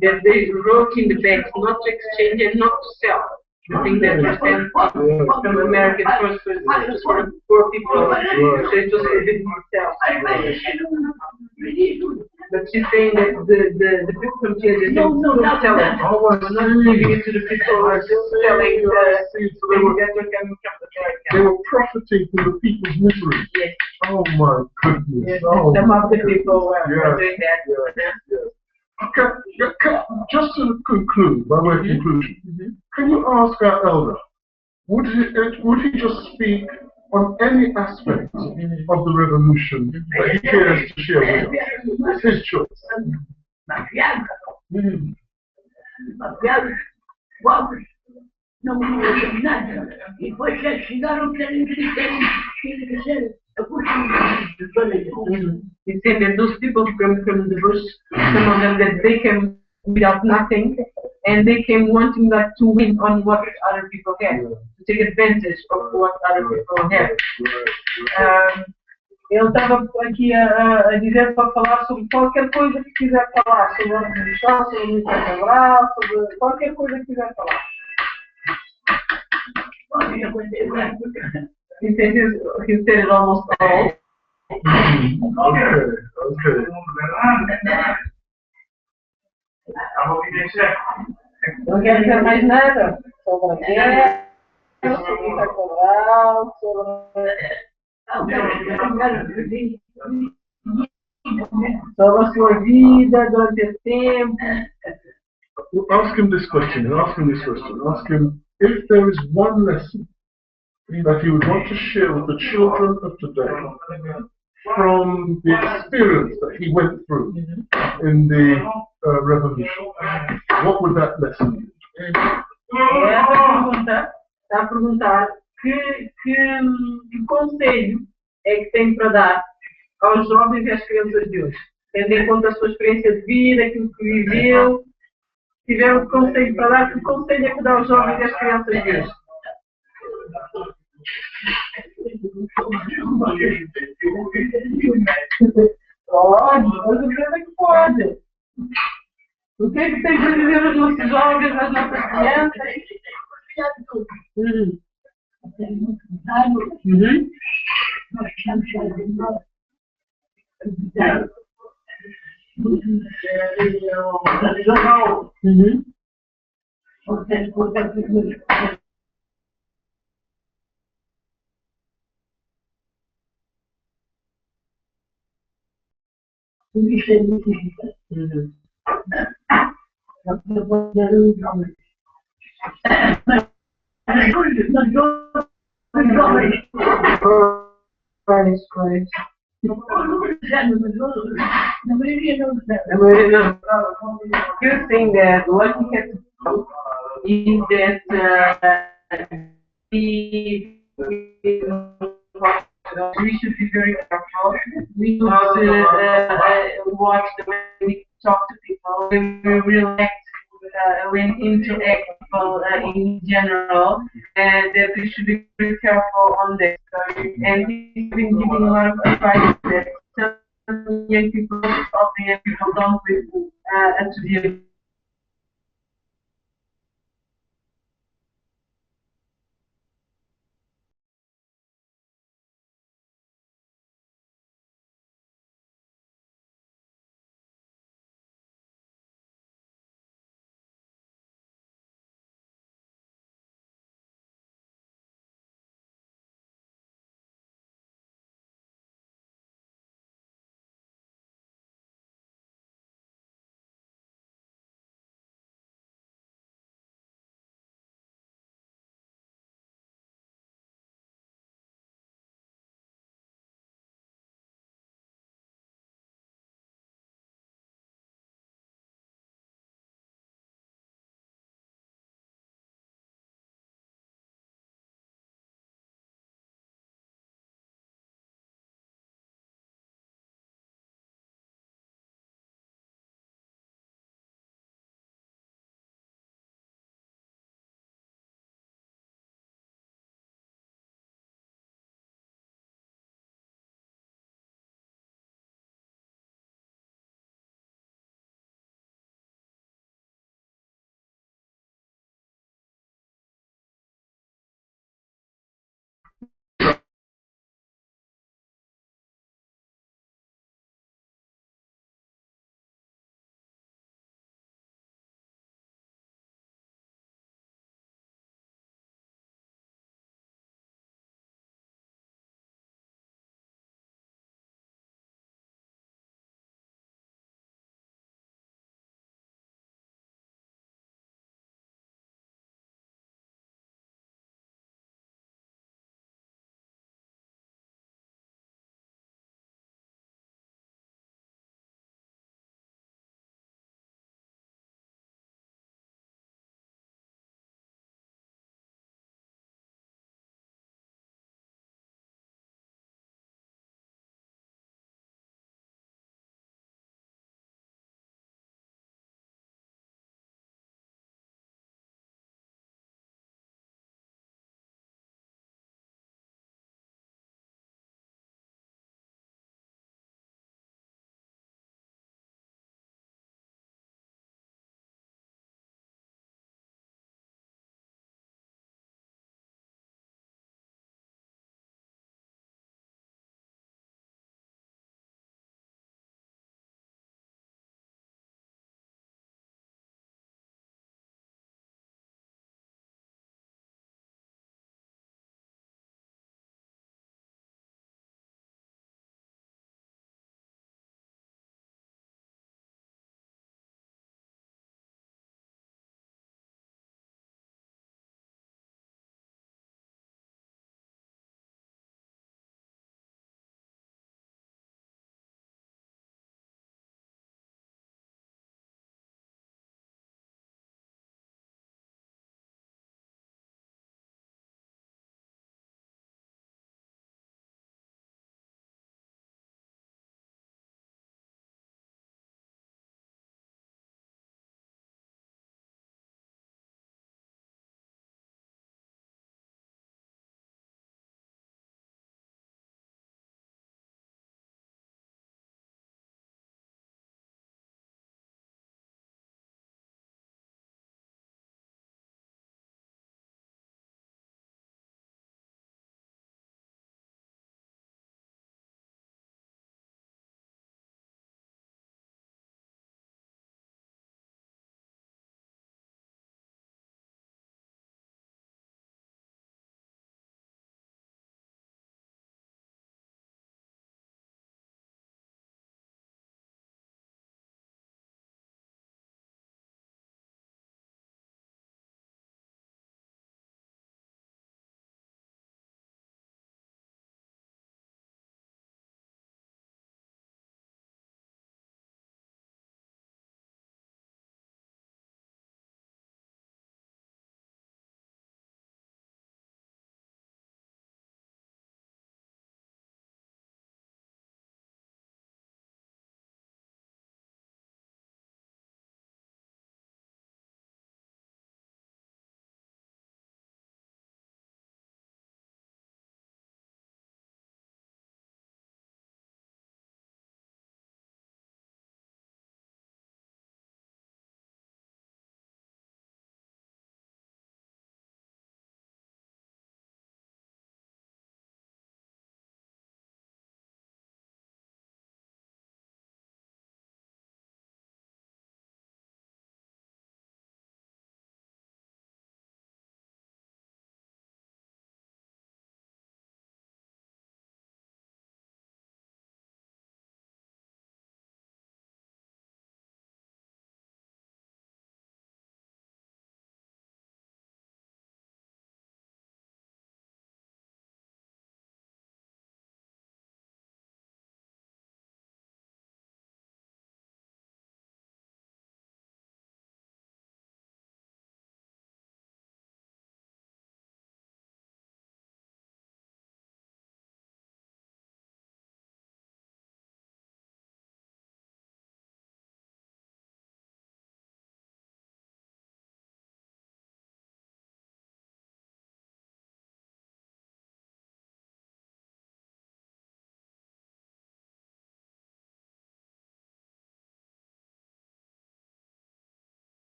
That they wrote in the banks not to exchange and not to sell. The thing that was sent from America first was for the poor people, so it was a bit more sell. But she's saying that the people from Chile don't sell it. We're not giving it to the people who are just selling the things that were coming from America. They were profiting from the people's misery. Yes. Oh my goodness. Yes, some of the people were doing that. Yes. Okay, just to conclude, by way of conclusion, can you ask our elder, would he just speak on any aspect of the revolution that he cares to share with us? It's his choice. Papéis, povos, não me nada. E depois já chegaram querem que ser a custo de toda a gente. He said that those people came from the bush, some of them that they came without nothing, and they came wanting that to win on what other people have, to take advantage of what other people have. Ele estava aqui a dizer para falar sobre qualquer coisa que quiser falar, sobre a Revolução, sobre o Amilcar Cabral, sobre qualquer coisa que quiser falar. He said it almost all. Okay. Não quero dizer mais nada sobre a guerra, sobre o Amilcar Cabral, sobre a sua vida durante esse tempo. Ask him this question, ask him if there is one lesson that he would want to share with the children of today from the experience that he went through in the revolution. What would that lesson be? Essa pergunta está a perguntar que conselho é que tem para dar aos jovens e às crianças de hoje, tendo em conta a sua experiência de vida, aquilo que viveu. Se tiver um conselho para dar, que conselho é que dá aos jovens e às crianças de hoje? Pode, com certeza que pode. O que é que tem para dizer aos nossos jovens, às nossas crianças? Nós estamos cheios nós. Isso é muito difícil. Não pode dar um jovem. Quais? Na maioria não. You think that what we have to do is that we should be very careful. We should watch the way we talk to people, when we react, when we interact with people in general, and that we should be very careful on that. And he's been giving a lot of advice that young people don't listen to the